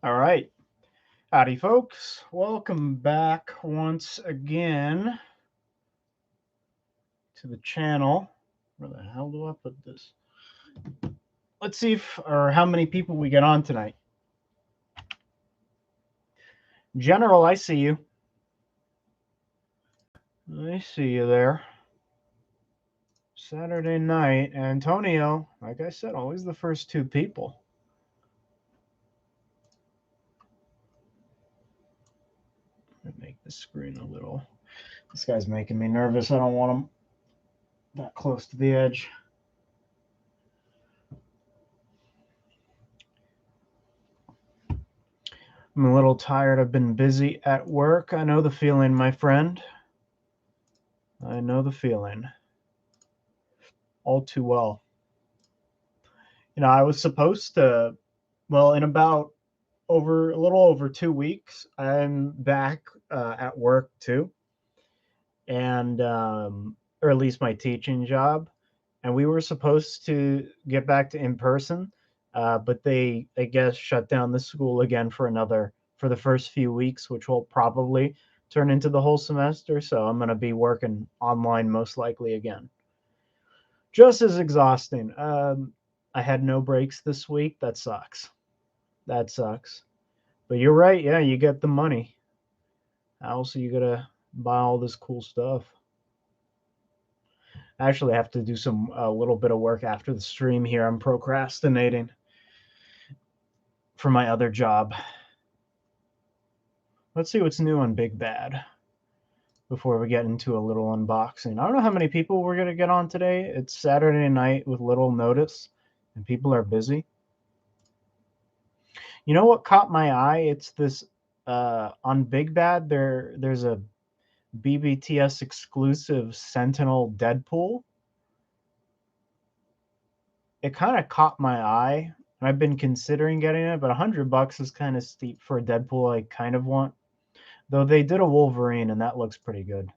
All right. Howdy, folks. Welcome back once again to the channel. Where the hell do I put this? Let's see how many people we get on tonight. General, I see you. I see you there. Saturday night. Antonio, like I said, always the first two people. Make the screen a little. This guy's making me nervous. I don't want him that close to the edge. I'm a little tired. I've been busy at work. I know the feeling, my friend. I know the feeling. All too well. I was supposed to, well, in about a little over 2 weeks, I'm back at work too. And, or at least my teaching job. And we were supposed to get back to in person, but they, I guess, shut down the school again for the first few weeks, which will probably turn into the whole semester. So I'm going to be working online most likely again. Just as exhausting. I had no breaks this week. That sucks. That sucks. But you're right. Yeah, you get the money. Also, you got to buy all this cool stuff. I actually have to do a little bit of work after the stream here. I'm procrastinating for my other job. Let's see what's new on Big Bad before we get into a little unboxing. I don't know how many people we're going to get on today. It's Saturday night with little notice, and people are busy. You know what caught my eye? It's this on Big Bad. There's a BBTS exclusive Sentinel Deadpool. It kind of caught my eye, and I've been considering getting it, but $100 is kind of steep for a Deadpool I kind of want. Though they did a Wolverine, and that looks pretty good.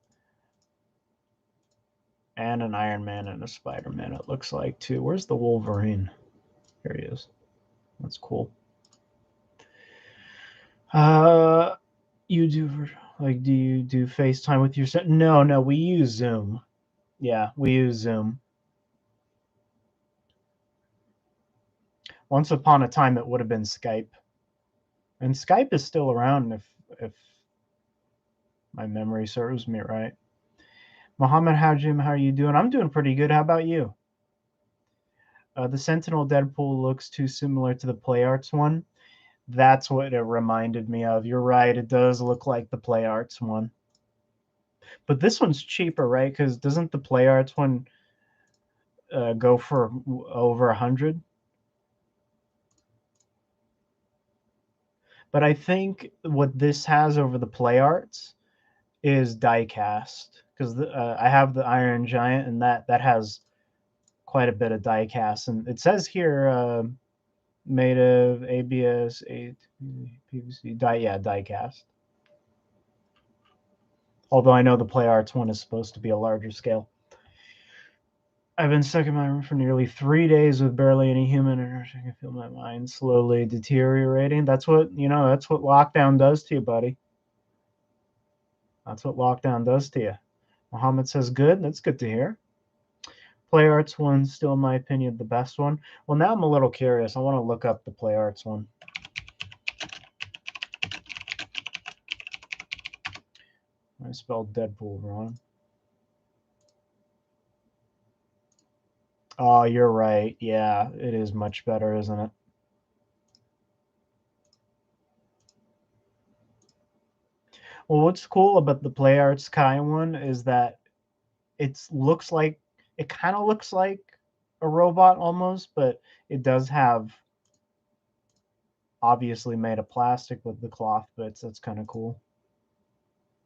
And an Iron Man and a Spider-Man, it looks like, too. Where's the Wolverine? Here he is. That's cool. You do, like, do you do FaceTime with your set? No, we use Zoom. Yeah, we use Zoom. Once upon a time, it would have been Skype. And Skype is still around if my memory serves me right. Mohammed Hajim, how are you doing? I'm doing pretty good. How about you? The Sentinel Deadpool looks too similar to the Play Arts one. That's what it reminded me of. You're right. It does look like the Play Arts one. But this one's cheaper, right? Because doesn't the Play Arts one go for over 100? But I think what this has over the Play Arts is die cast, because I have the Iron Giant, and that has quite a bit of die cast, and it says here made of ABS 8 PVC die cast. Although I know the Play Arts one is supposed to be a larger scale. I've been stuck in my room for nearly 3 days with barely any human interaction. I can feel my mind slowly deteriorating. That's what lockdown does to you, buddy. That's what lockdown does to you. Muhammad says good. That's good to hear. Play Arts one, still in my opinion, the best one. Well, now I'm a little curious. I want to look up the Play Arts one. I spelled Deadpool wrong. Oh, you're right. Yeah, it is much better, isn't it? Well, what's cool about the Play Arts Kai one is that it kind of looks like a robot almost, but it does have obviously made of plastic with the cloth bits. That's kind of cool.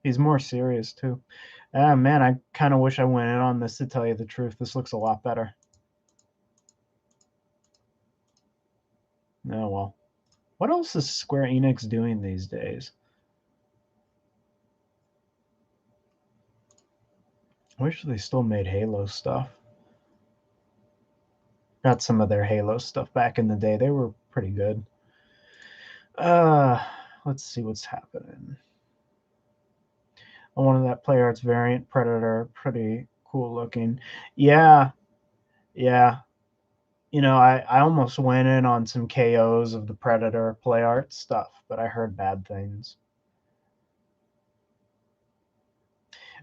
He's more serious too. Man, I kind of wish I went in on this, to tell you the truth. This looks a lot better. Oh, well. What else is Square Enix doing these days? I wish they still made Halo stuff. Got some of their Halo stuff back in the day. They were pretty good. let's see what's happening. I wanted that Play Arts variant Predator, pretty cool looking. Yeah, yeah. I almost went in on some KOs of the Predator Play Arts stuff, but I heard bad things.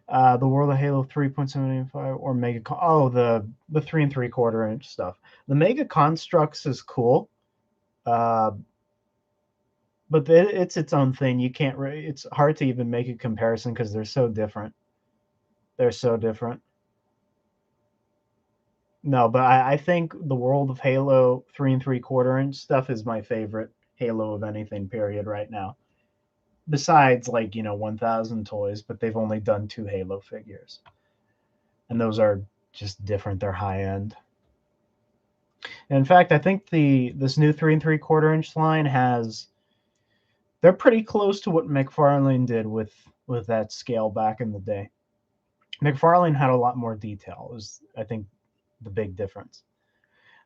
The World of Halo 3.75 or Mega. Oh, the 3 3/4 inch stuff. The Mega Constructs is cool, but it's its own thing. You can't. It's hard to even make a comparison because they're so different. They're so different. No, but I think the World of Halo 3 3/4 inch stuff is my favorite Halo of anything. Period. Right now. Besides, 1,000 toys, but they've only done 2 Halo figures, and those are just different. They're high end. In fact, I think this new 3 3/4 inch line they're pretty close to what McFarlane did with that scale back in the day. McFarlane had a lot more detail. Is I think the big difference.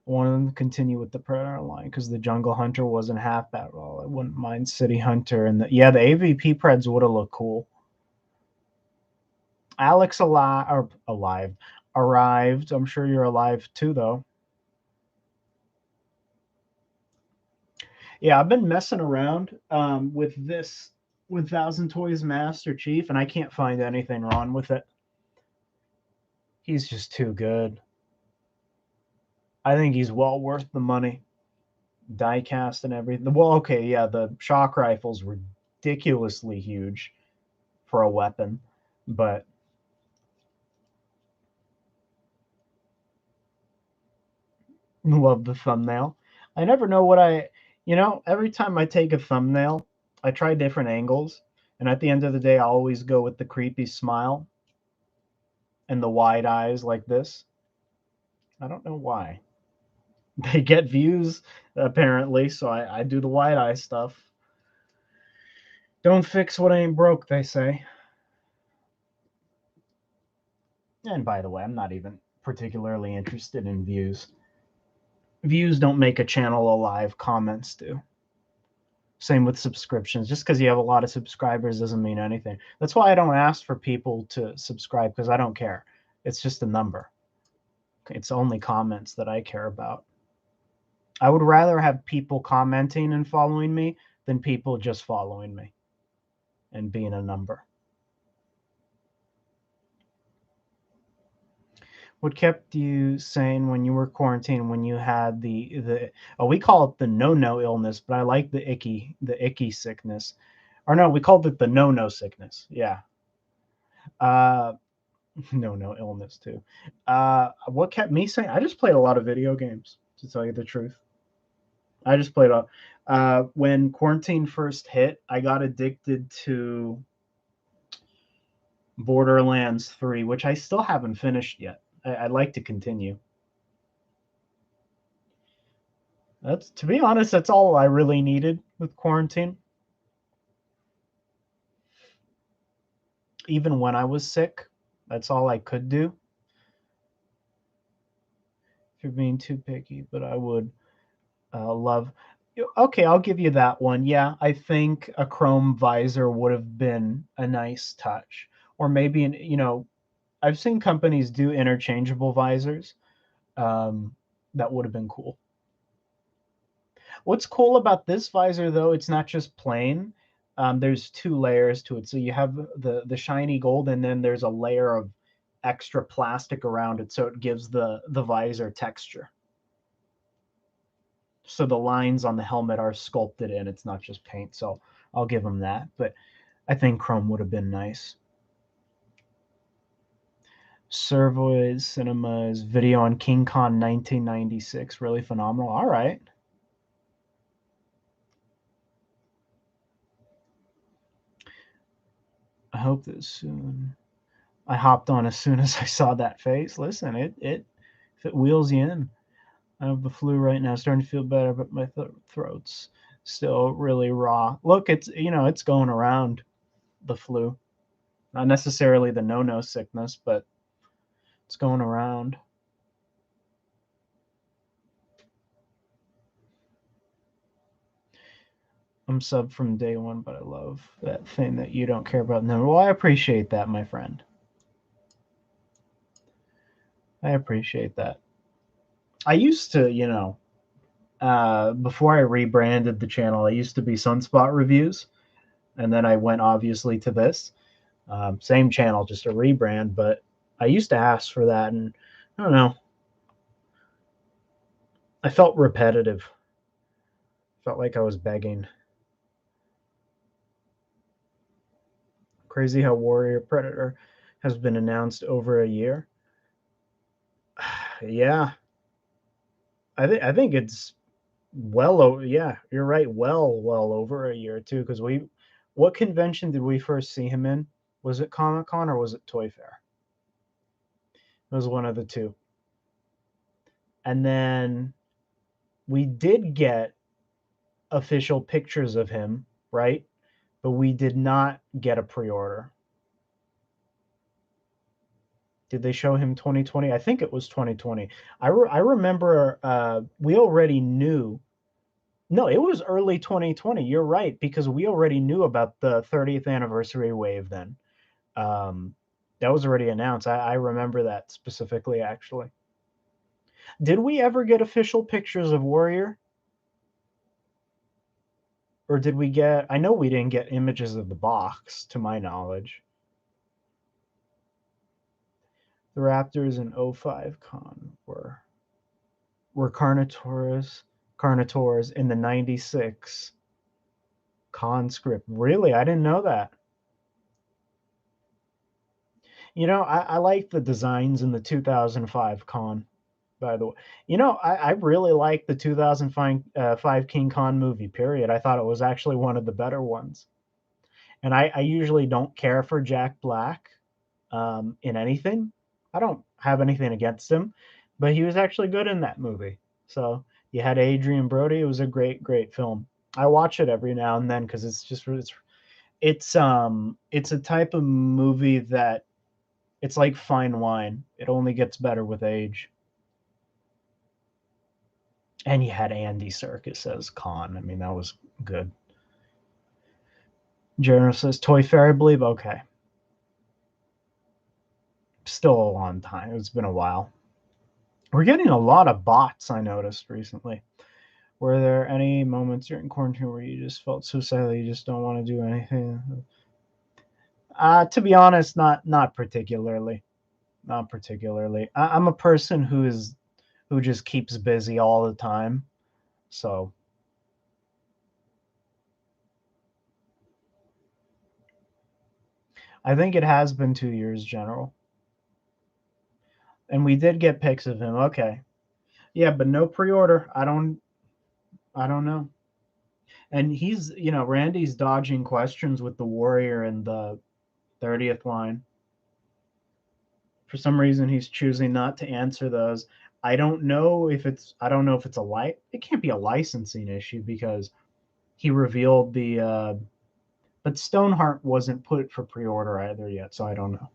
I wanted to continue with the Predator line because the Jungle Hunter wasn't half bad at all. I wouldn't mind City Hunter and the AVP Preds would have looked cool. Alex arrived. I'm sure you're alive too, though. Yeah, I've been messing around with this with Thousand Toys Master Chief, and I can't find anything wrong with it. He's just too good. I think he's well worth the money. Diecast and everything. Well, okay, yeah, the shock rifle's ridiculously huge for a weapon, but love the thumbnail. I never know what every time I take a thumbnail, I try different angles, and at the end of the day, I always go with the creepy smile and the wide eyes like this. I don't know why. They get views, apparently, so I do the wide eye stuff. Don't fix what ain't broke, they say. And by the way, I'm not even particularly interested in views. Views don't make a channel alive, comments do. Same with subscriptions. Just because you have a lot of subscribers doesn't mean anything. That's why I don't ask for people to subscribe, because I don't care. It's just a number. It's only comments that I care about. I would rather have people commenting and following me than people just following me and being a number. What kept you sane when you were quarantined, when you had we call it the no illness, but I like the icky sickness. Or no, we called it the no sickness. Yeah. No illness too. What kept me sane? I just played a lot of video games, to tell you the truth. I just played when quarantine first hit, I got addicted to Borderlands 3, which I still haven't finished yet. I'd like to continue. To be honest, that's all I really needed with quarantine. Even when I was sick, that's all I could do. If you're being too picky, but I would love. Okay, I'll give you that one. Yeah, I think a chrome visor would have been a nice touch, or maybe I've seen companies do interchangeable visors. That would have been cool. What's cool about this visor, though, it's not just plain. There's 2 layers to it. So you have the shiny gold, and then there's a layer of extra plastic around it, so it gives the visor texture. So the lines on the helmet are sculpted in. It's not just paint. So I'll give them that. But I think chrome would have been nice. Servoids Cinemas video on King Kong 1996. Really phenomenal. All right. I hope that soon. I hopped on as soon as I saw that face. Listen, if it wheels you in. I have the flu right now, starting to feel better, but my throat's still really raw. Look, it's going around, the flu. Not necessarily the no sickness, but it's going around. I'm sub from day one, but I love that thing that you don't care about number. Well, I appreciate that, my friend. I appreciate that. I used to, before I rebranded the channel, I used to be Sunspot Reviews, and then I went obviously to this. Same channel, just a rebrand, but I used to ask for that, and I don't know. I felt repetitive. Felt like I was begging. Crazy how Warrior Predator has been announced over a year. Yeah, I think it's well over. Yeah, you're right. Well over a year too. Because what convention did we first see him in? Was it Comic Con or was it Toy Fair? It was one of the two. And then we did get official pictures of him, right? But we did not get a pre-order. Did they show him 2020? I think it was 2020. I remember we already knew. No, it was early 2020. You're right, because we already knew about the 30th anniversary wave then. That was already announced. I remember that specifically, actually. Did we ever get official pictures of Warrior? Or did we get. I know we didn't get images of the box, to my knowledge. The Raptors in '05 con were Carnotors in the '96 conscript. Really? I didn't know that. I like the designs in the 2005 con, by the way. I really like the 2005 King Kong movie, period. I thought it was actually one of the better ones. And I usually don't care for Jack Black in anything. I don't have anything against him, but he was actually good in that movie. So you had Adrian Brody. It was a great, great film. I watch it every now and then because it's a type of movie that it's like fine wine. It only gets better with age. And you had Andy Serkis as Khan. I mean, that was good. Journal says Toy Fair, I believe. Okay. Still a long time. It's been a while. We're getting a lot of bots, I noticed recently. Were there any moments during quarantine where you just felt suicidal, you just don't want to do anything? To be honest, not particularly. Not particularly. I'm a person who just keeps busy all the time. So I think it has been 2 years, General. And we did get pics of him. Okay. Yeah, but no pre-order. I don't know. And Randy's dodging questions with the Warrior and the 30th line. For some reason he's choosing not to answer those. I don't know if it's it can't be a licensing issue because he revealed but Stoneheart wasn't put for pre-order either yet, so I don't know.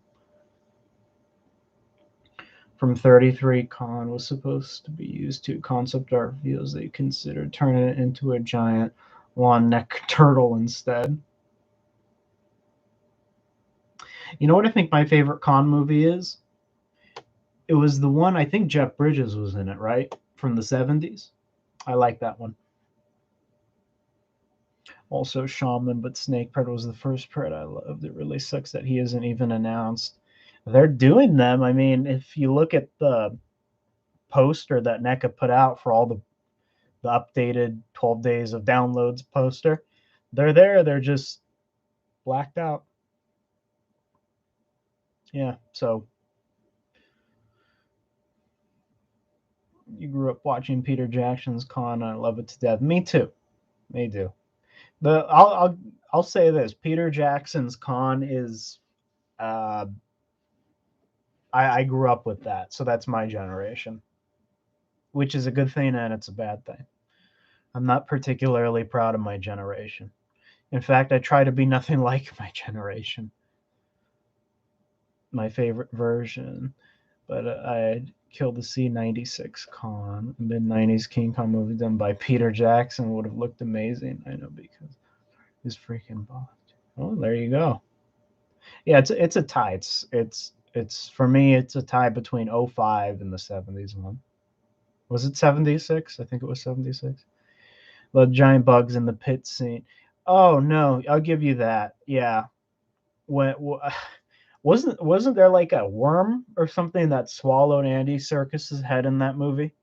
From 33 Con was supposed to be used to concept art reveals they considered turning it into a giant long neck turtle instead. You know what I think my favorite Con movie is? It was the one, I think Jeff Bridges was in it, right? From the 70s. I like that one. Also Shaman, but Snake Pred was the first Pred I loved. It really sucks that he isn't even announced. They're doing them. I mean, if you look at the poster that NECA put out for all the updated 12 days of downloads poster, they're there. They're just blacked out. Yeah, so you grew up watching Peter Jackson's Con. I love it to death. Me too. Me too. I'll say this: Peter Jackson's Con is. Uh, I grew up with that, so that's my generation, which is a good thing and it's a bad thing. I'm not particularly proud of my generation. In fact, I try to be nothing like my generation. My favorite version, but I'd kill to see '96 Con, mid '90s King Kong movie done by Peter Jackson would have looked amazing. I know because is freaking bought. Oh, there you go. Yeah, it's a tie. It's for me. It's a tie between 05 and the 70s one. Was it 76? I think it was 76. The giant bugs in the pit scene. Oh no, I'll give you that. Yeah. When wasn't there like a worm or something that swallowed Andy Serkis's head in that movie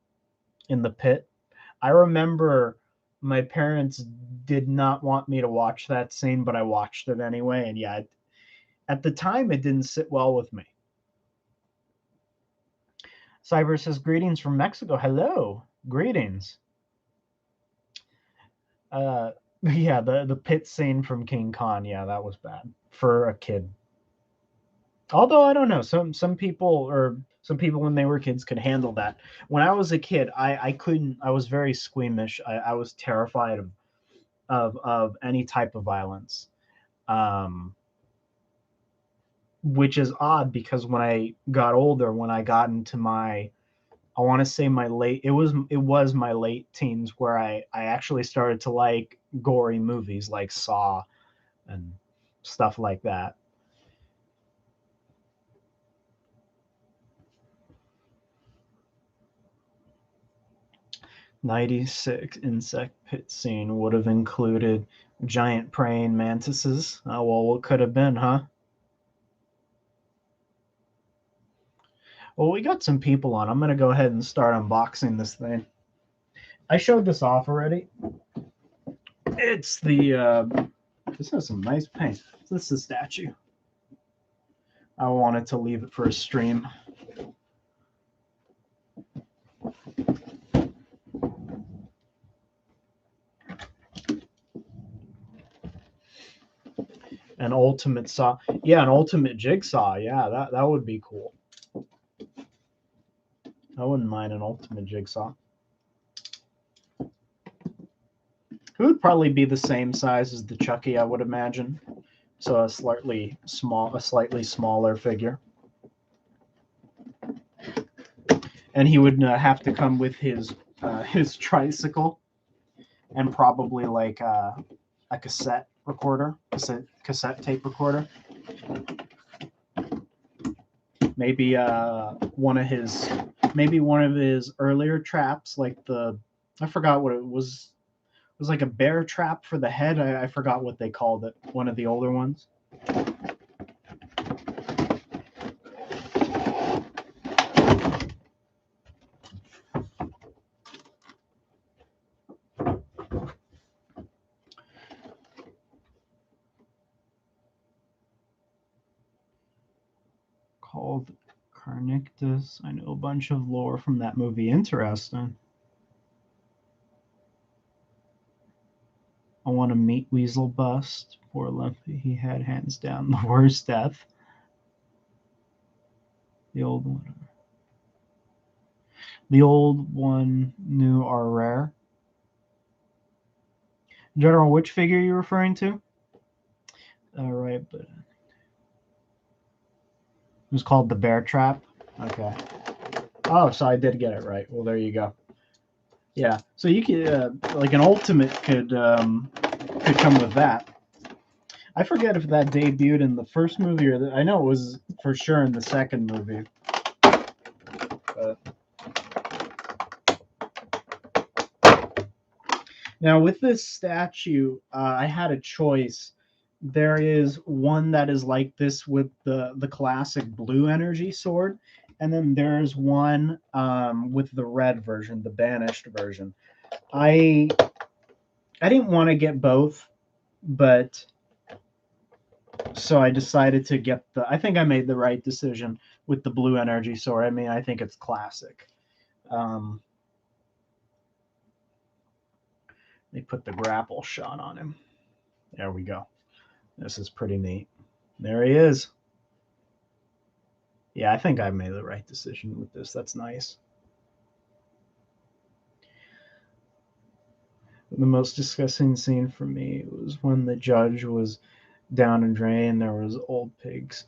in the pit? I remember my parents did not want me to watch that scene, but I watched it anyway. And yeah, at the time, it didn't sit well with me. Cyber says, greetings from Mexico. Hello. Greetings. Yeah, the pit scene from King Kong. Yeah, that was bad for a kid. Although I don't know, some people when they were kids could handle that. When I was a kid, I couldn't. I was very squeamish. I was terrified of any type of violence, which is odd because when I got older, when I got into my, I want to say my late, it was my late teens where I actually started to like gory movies like Saw and stuff like that. '96 insect pit scene would have included giant praying mantises. Oh, well, what could have been, huh? Well, we got some people on. I'm going to go ahead and start unboxing this thing. I showed this off already. It's the, this has some nice paint. This is a statue. I wanted to leave it for a stream. An ultimate saw. Yeah, an ultimate jigsaw. Yeah, that would be cool. I wouldn't mind an ultimate jigsaw. It would probably be the same size as the Chucky, I would imagine. So a slightly smaller figure. And he would have to come with his tricycle and probably like a cassette recorder, cassette tape recorder. Maybe one of his earlier traps, like I forgot what it was. It was like a bear trap for the head. I forgot what they called it. One of the older ones. Called Carnictus. I know a bunch of lore from that movie. Interesting. I want to meet Weasel Bust. Poor Lumpy. He had hands down the worst death. The old one new are rare. General, which figure are you referring to? All right, but it was called the Bear Trap. Okay. Oh, so I did get it right. Well, there you go. Yeah. So you could like an ultimate could come with that. I forget if that debuted in the first movie or I know it was for sure in the second movie. But now with this statue, I had a choice. There is one that is like this with the classic blue energy sword, and then there's one with the red version, the banished version. I didn't want to get both, but so I decided to get I think I made the right decision with the blue energy sword. I mean, I think it's classic. They put the grapple shot on him. There we go. This is pretty neat. There he is. Yeah, I think I made the right decision with this. That's nice. The most disgusting scene for me was when the judge was down a drain. There was old pigs.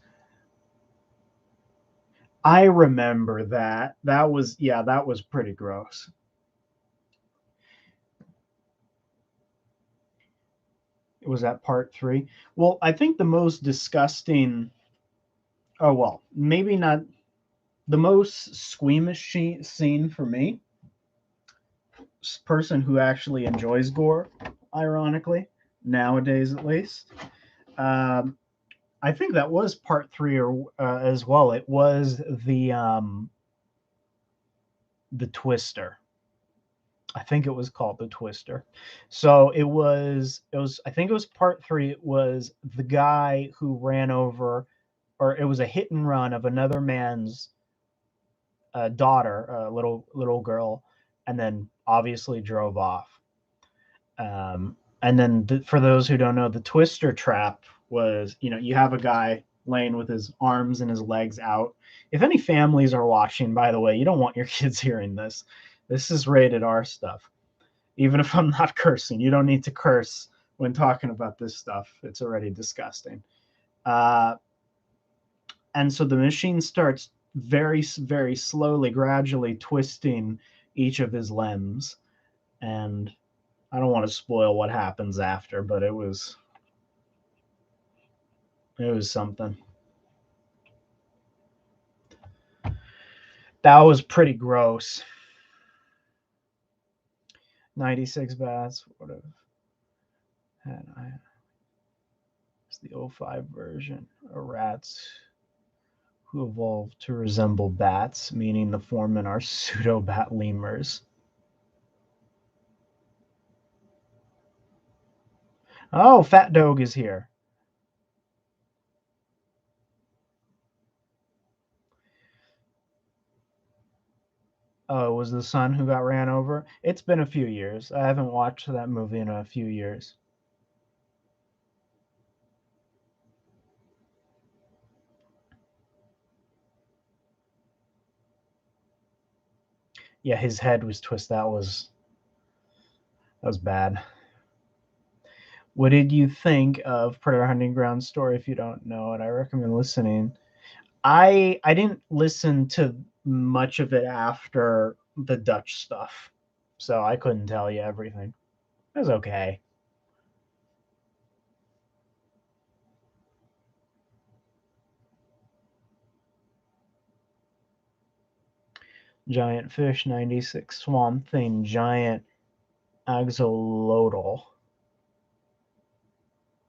I remember that. That was pretty gross. Was that part 3? Well, I think the most disgusting. Oh well, maybe not the most squeamish scene for me. Person who actually enjoys gore, ironically, nowadays at least. Um, I think that was part 3 or as well. It was the Twister. I think it was called the Twister. So it was I think it was part 3. It was the guy who ran over, or it was a hit and run of another man's daughter, a little girl, and then obviously drove off. And then for those who don't know, the Twister trap was, you have a guy laying with his arms and his legs out. If any families are watching, by the way, you don't want your kids hearing this. This is rated R stuff. Even if I'm not cursing, you don't need to curse when talking about this stuff. It's already disgusting. Uh, and so the machine starts very, very slowly, gradually twisting each of his limbs. And I don't want to spoil what happens after, but it was something. That was pretty gross. 96 bats would have had. It's the 05 version of rats who evolved to resemble bats, meaning the foremen are pseudo-bat lemurs. Oh, Fat Dog is here. Oh, it was the son who got ran over? It's been a few years. I haven't watched that movie in a few years. Yeah, his head was twisted. That was bad. What did you think of Predator Hunting Ground story? If you don't know it, I recommend listening. I didn't listen to much of it after the Dutch stuff, so I couldn't tell you everything. It was okay. Giant fish 96, swamp thing, giant axolotl.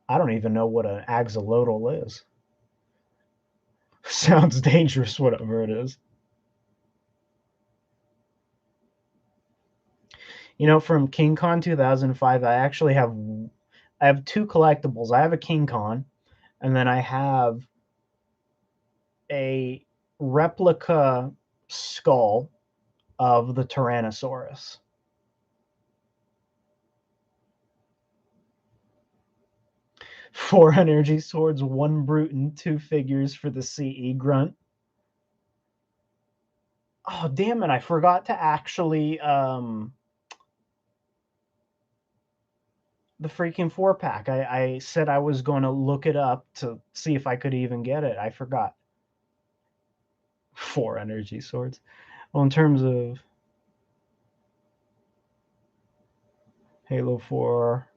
I don't even know what an axolotl is. Sounds dangerous, whatever it is. From King Con 2005, I have two collectibles. I have a King Con, and then I have a replica skull of the Tyrannosaurus. Four energy swords, one brute, and two figures for the CE grunt. Oh, damn it. I forgot to actually the freaking 4-pack. I said I was going to look it up to see if I could even get it. I forgot. Four energy swords. Well, in terms of Halo 4,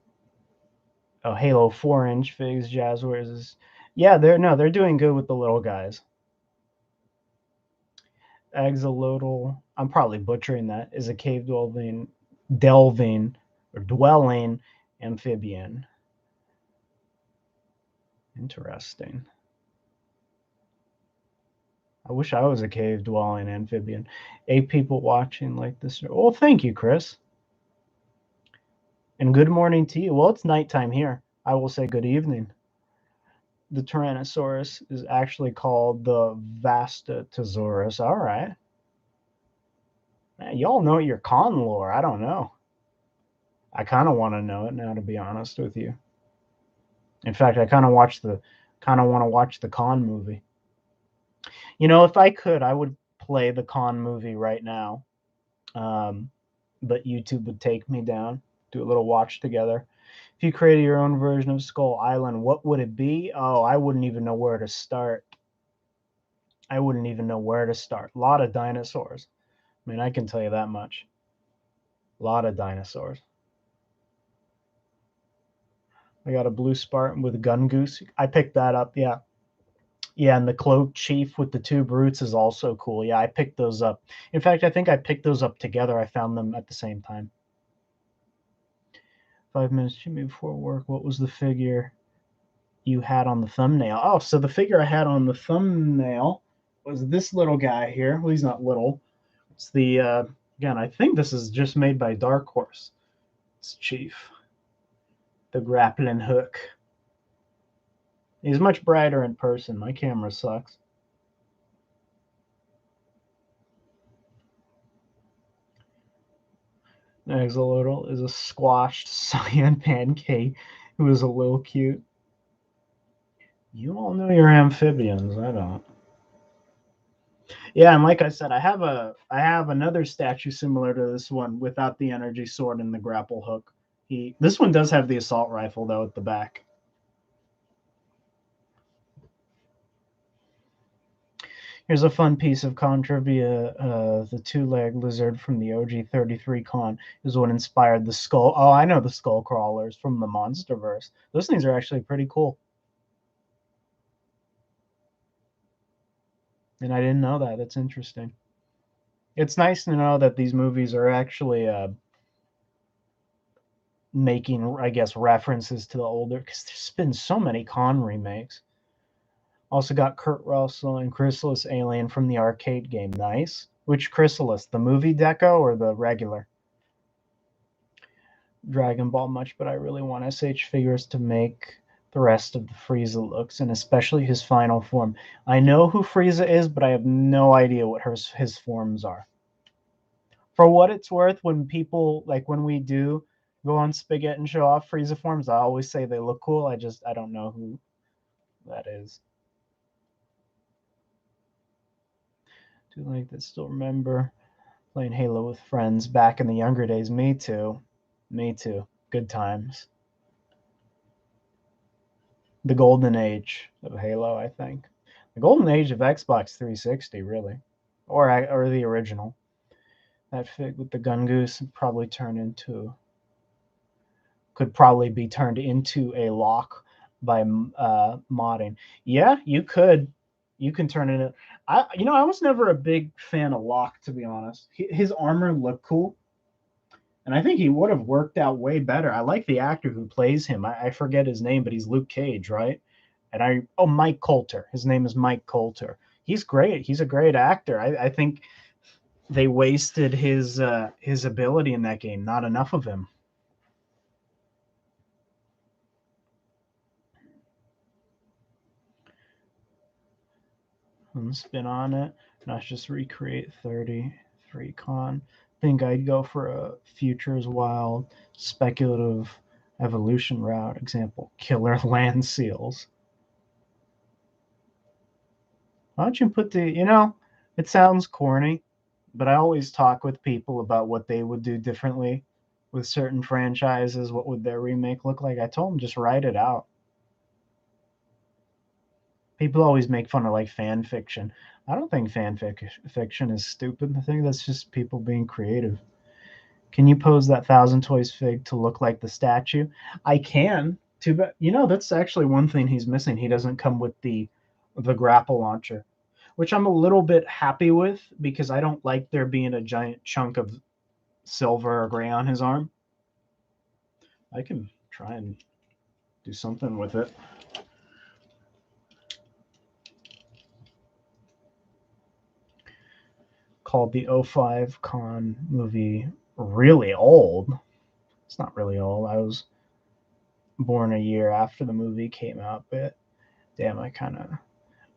Halo 4-inch figs, Jazzwares is, yeah, they're doing good with the little guys. Axolotl, I'm probably butchering that, is a cave dwelling amphibian. Interesting. I wish I was a cave dwelling amphibian. 8 people watching like this. Well, thank you, Chris. And good morning to you. Well, it's nighttime here. I will say good evening. The Tyrannosaurus is actually called the Vastatosaurus. All right. Man, y'all know your con lore. I don't know. I kind of want to know it now, to be honest with you. In fact, I kind of want to watch the con movie. If I could, I would play the con movie right now. But YouTube would take me down. Do a little watch together. If you created your own version of Skull Island, what would it be? Oh, I wouldn't even know where to start. A lot of dinosaurs. I mean, I can tell you that much. A lot of dinosaurs. I got a blue Spartan with a gun goose. I picked that up, yeah. Yeah, and the cloak chief with the two brutes is also cool. Yeah, I picked those up. In fact, I think I picked those up together. I found them at the same time. 5 minutes to me before work. What was the figure you had on the thumbnail? Oh, so the figure I had on the thumbnail was this little guy here. Well, he's not little. It's the, again, I think this is just made by Dark Horse. It's Chief. The grappling hook. He's much brighter in person. My camera sucks. Axolotl is a squashed cyan pancake who is a little cute. You all know your amphibians. I don't. Yeah, and like I said, I have another statue similar to this one without the energy sword and the grapple hook. This one does have the assault rifle though at the back. Here's a fun piece of contrivia. The two-leg lizard from the OG-33 con is what inspired the skull. Oh, I know the skull crawlers from the Monsterverse. Those things are actually pretty cool. And I didn't know that. That's interesting. It's nice to know that these movies are actually making, I guess, references to the older, because there's been so many con remakes. Also got Kurt Russell and Chrysalis Alien from the arcade game. Nice. Which Chrysalis? The movie deco or the regular? Dragon Ball much, but I really want SH figures to make the rest of the Frieza looks, and especially his final form. I know who Frieza is, but I have no idea what his forms are. For what it's worth, when people, like when we do go on Spaghetti and show off Frieza forms, I always say they look cool. I don't know who that is. Do like that still remember playing Halo with friends back in the younger days. Me too. Me too. Good times. The golden age of Halo, I think. The golden age of Xbox 360, really. Or the original. That fig with the gun goose could probably be turned into a lock by modding. Yeah, you could. You can turn it in. I was never a big fan of Locke, to be honest. His armor looked cool, and I think he would have worked out way better. I like the actor who plays him. I forget his name, but he's Luke Cage, right? And Mike Coulter. His name is Mike Coulter. He's great. He's a great actor. I think they wasted his ability in that game. Not enough of him. Spin on it. Not just recreate 33 con. Think I'd go for a futures wild speculative evolution route. Example, killer land seals. Why don't you put it sounds corny, but I always talk with people about what they would do differently with certain franchises. What would their remake look like? I told them just write it out. People always make fun of like fan fiction. I don't think fiction is stupid. I think that's just people being creative. Can you pose that Thousand Toys fig to look like the statue? I can. Too bad. That's actually one thing he's missing. He doesn't come with the grapple launcher, which I'm a little bit happy with because I don't like there being a giant chunk of silver or gray on his arm. I can try and do something with it. Called the 05 Con movie really old. It's not really old. I was born a year after the movie came out, but damn, I kind of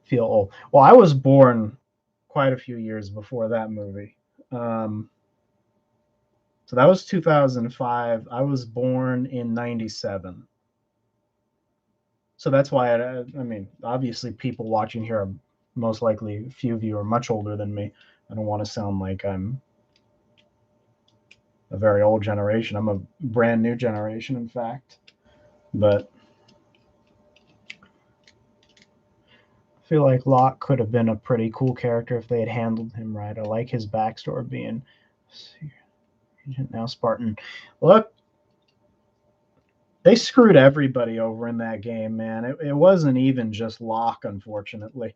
feel old. Well, I was born quite a few years before that movie. So that was 2005. I was born in 97. So that's why, I mean, obviously people watching here are most likely, a few of you are much older than me. I don't want to sound like I'm a very old generation. I'm a brand new generation, in fact. But I feel like Locke could have been a pretty cool character if they had handled him right. I like his backstory being now Spartan. Look, They screwed everybody over in that game, man. It wasn't even just Locke, unfortunately.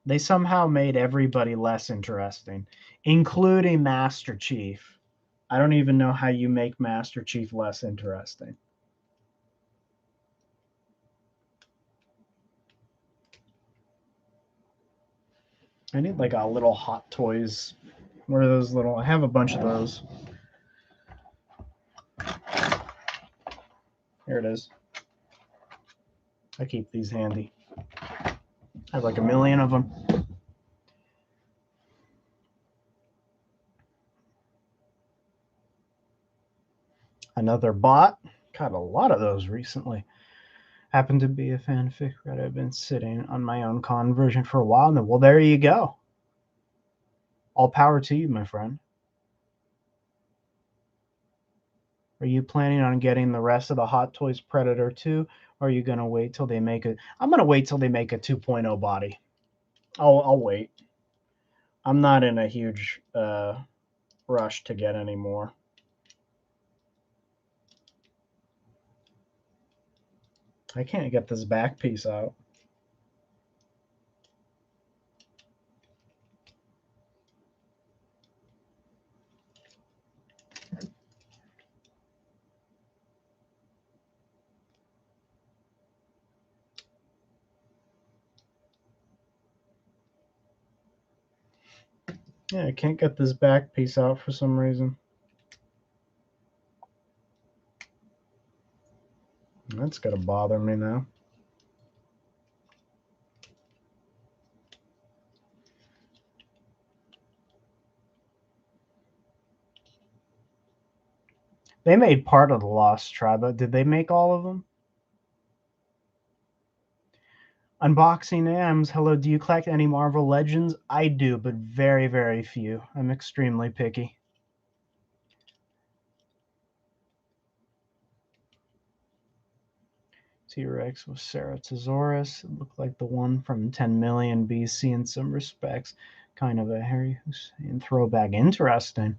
They somehow made everybody less interesting, including Master Chief. I don't even know how you make Master Chief less interesting. I need like a little Hot Toys. Where are those little? I have a bunch of those. Here it is. I keep these handy. I have like a million of them. Another bot. Got a lot of those recently. Happened to be a fanfic that I've been sitting on my own conversion for a while. Well, there you go. All power to you, my friend. Are you planning on getting the rest of the Hot Toys Predator 2? Or are you going to wait till they make it? I'm going to wait till they make a 2.0 body. I'll wait. I'm not in a huge rush to get any more. I can't get this back piece out. Yeah, I can't get this back piece out for some reason. That's going to bother me now. They made part of the Lost Tribe, but did they make all of them? Unboxing AMs. Hello, do you collect any Marvel Legends? I do, but very, very few. I'm extremely picky. T-Rex with Ceratosaurus. It looked like the one from 10 million BC in some respects. Kind of a Harry Hussein throwback. Interesting.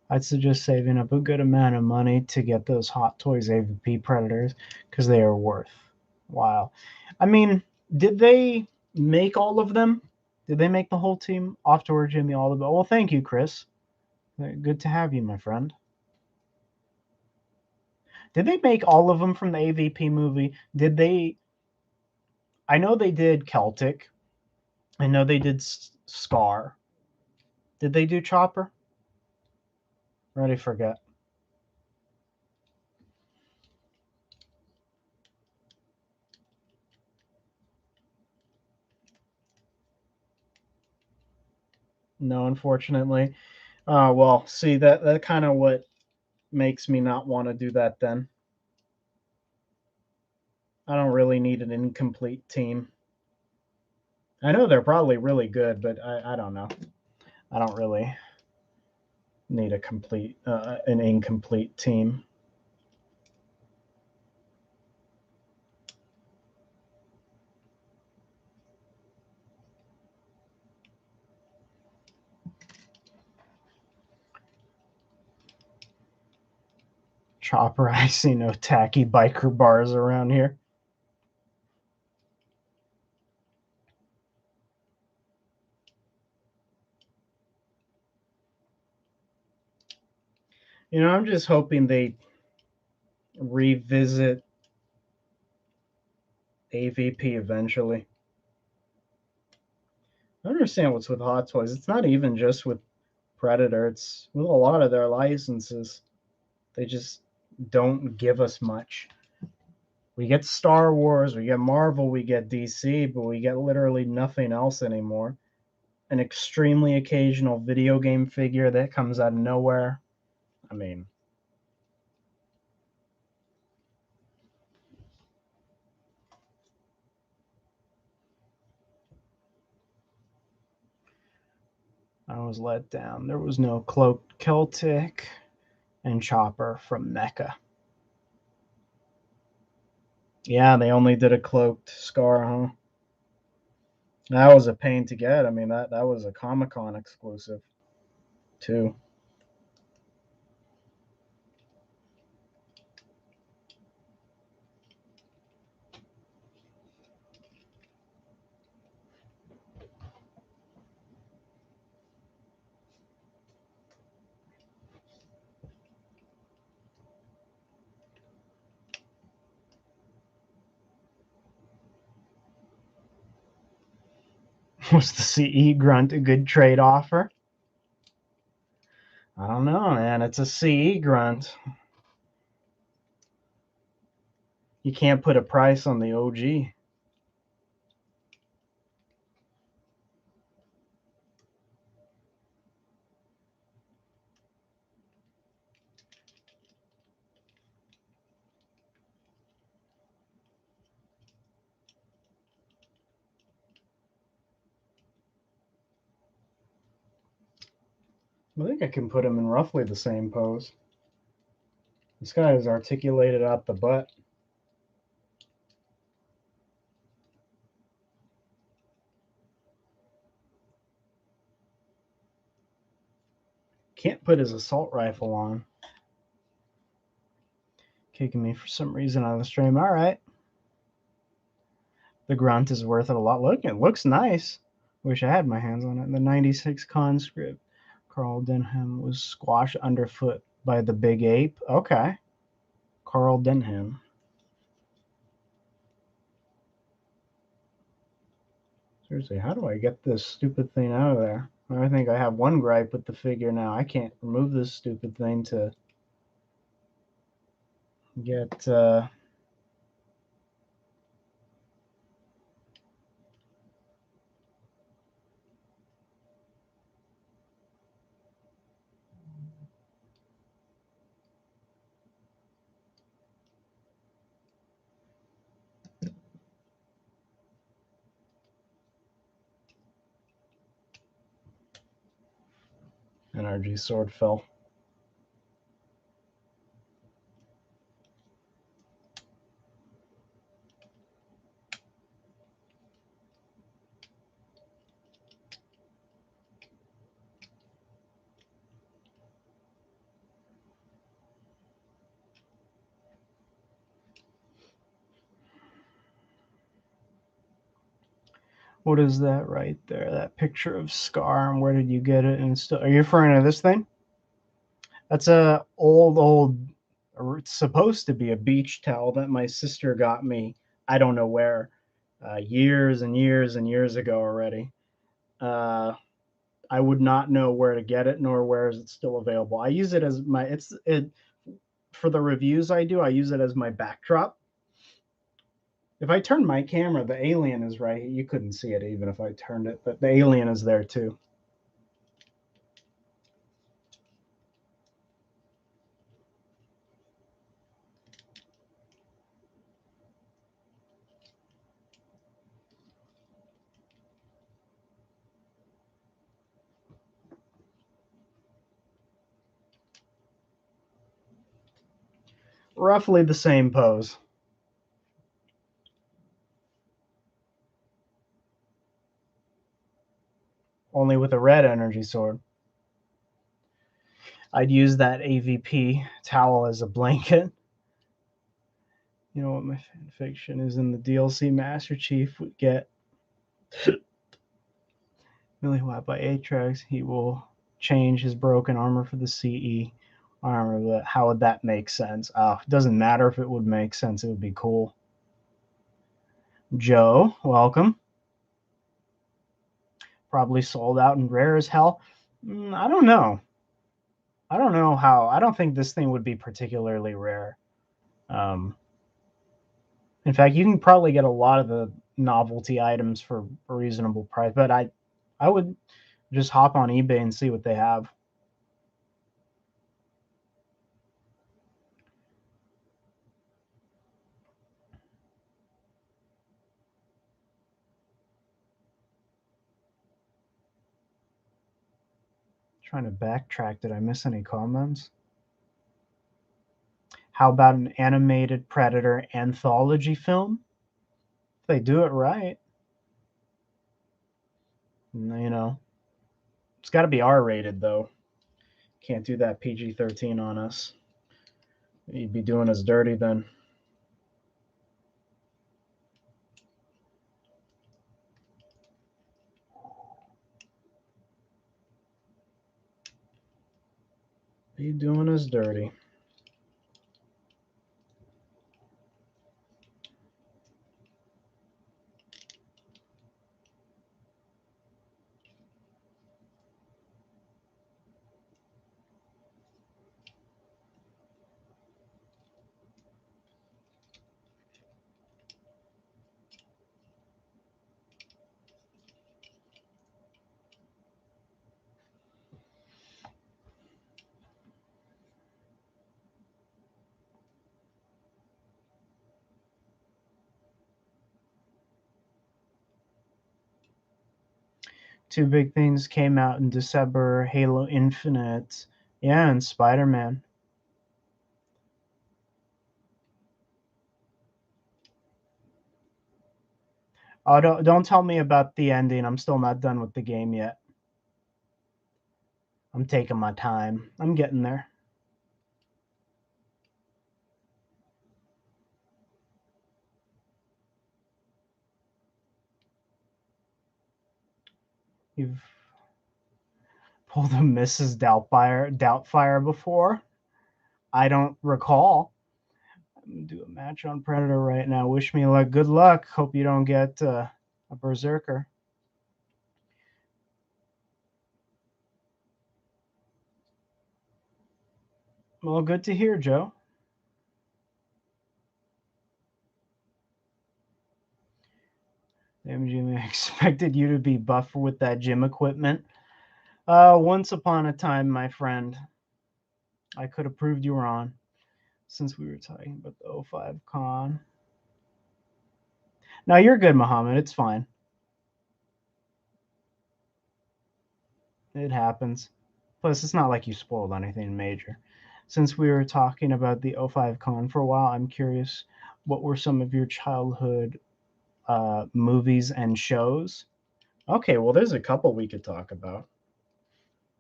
I'd suggest saving up a good amount of money to get those Hot Toys AVP Predators because they are worthwhile. I mean, did they make all of them? Did they make the whole team? Off to where Jimmy all of it. Well, thank you, Chris. Good to have you, my friend. Did they make all of them from the AVP movie? Did they? I know they did Celtic. I know they did Scar. Did they do Chopper? Already forget. No, unfortunately. Well, see that kind of what makes me not want to do that then. I don't really need an incomplete team. I know they're probably really good, but I don't know. I don't really need an incomplete team. Chopper, I see no tacky biker bars around here. You know, I'm just hoping they revisit AVP eventually. I understand what's with Hot Toys. It's not even just with Predator, it's with a lot of their licenses. They just don't give us much. We get Star Wars, we get Marvel, we get DC, but we get literally nothing else anymore. An extremely occasional video game figure that comes out of nowhere. I mean, I was let down. There was no cloaked Celtic and Chopper from Mecha. Yeah, they only did a cloaked Scar, huh? That was a pain to get. I mean, that was a Comic-Con exclusive. too. Was the CE grunt a good trade offer? I don't know, man. It's a CE grunt. You can't put a price on the OG. I think I can put him in roughly the same pose. This guy is articulated out the butt. Can't put his assault rifle on. Kicking me for some reason on the stream. All right. The grunt is worth it a lot. Look, it looks nice. Wish I had my hands on it. The 96 conscript. Carl Denham was squashed underfoot by the big ape. Okay. Carl Denham. Seriously, how do I get this stupid thing out of there? I think I have one gripe with the figure now. I can't remove this stupid thing to get energy sword fell. What is that right there? That picture of Scar, and where did you get it? And still, are you referring to this thing? That's a old. It's supposed to be a beach towel that my sister got me. I don't know where, years and years and years ago already. I would not know where to get it, nor where is it still available. I use it as my it for the reviews I do. I use it as my backdrop. If I turn my camera, the alien is right. You couldn't see it even if I turned it, but the alien is there too. Roughly the same pose. Only with a red energy sword. I'd use that AVP towel as a blanket. You know what my fan fiction is in the DLC Master Chief would get Millie Watt by Atrax. He will change his broken armor for the CE armor, but how would that make sense? It doesn't matter if it would make sense. It would be cool. Joe, welcome. Probably sold out and rare as hell. I don't know. I don't know how. I don't think this thing would be particularly rare. In fact, you can probably get a lot of the novelty items for a reasonable price, but I would just hop on eBay and see what they have. Trying to backtrack. Did I miss any comments? How about an animated Predator anthology film? If they do it right, you know, it's got to be R-rated though. Can't do that PG-13 on us. You'd be doing us dirty then. Be doing us dirty. Two big things came out in December: Halo Infinite, yeah, and Spider-Man. Oh, don't tell me about the ending. I'm still not done with the game yet. I'm taking my time. I'm getting there. You've pulled a Mrs. Doubtfire before? I don't recall. I'm gonna do a match on Predator right now. Wish me luck. Good luck. Hope you don't get a berserker. Well, good to hear, Joe. Damn, Jimmy, I expected you to be buffer with that gym equipment. Once upon a time, my friend, I could have proved you wrong since we were talking about the 05 con. Now you're good, Muhammad. It's fine. It happens. Plus, it's not like you spoiled anything major. Since we were talking about the 05 con for a while, I'm curious, what were some of your childhood movies and shows? Okay, well, there's a couple we could talk about.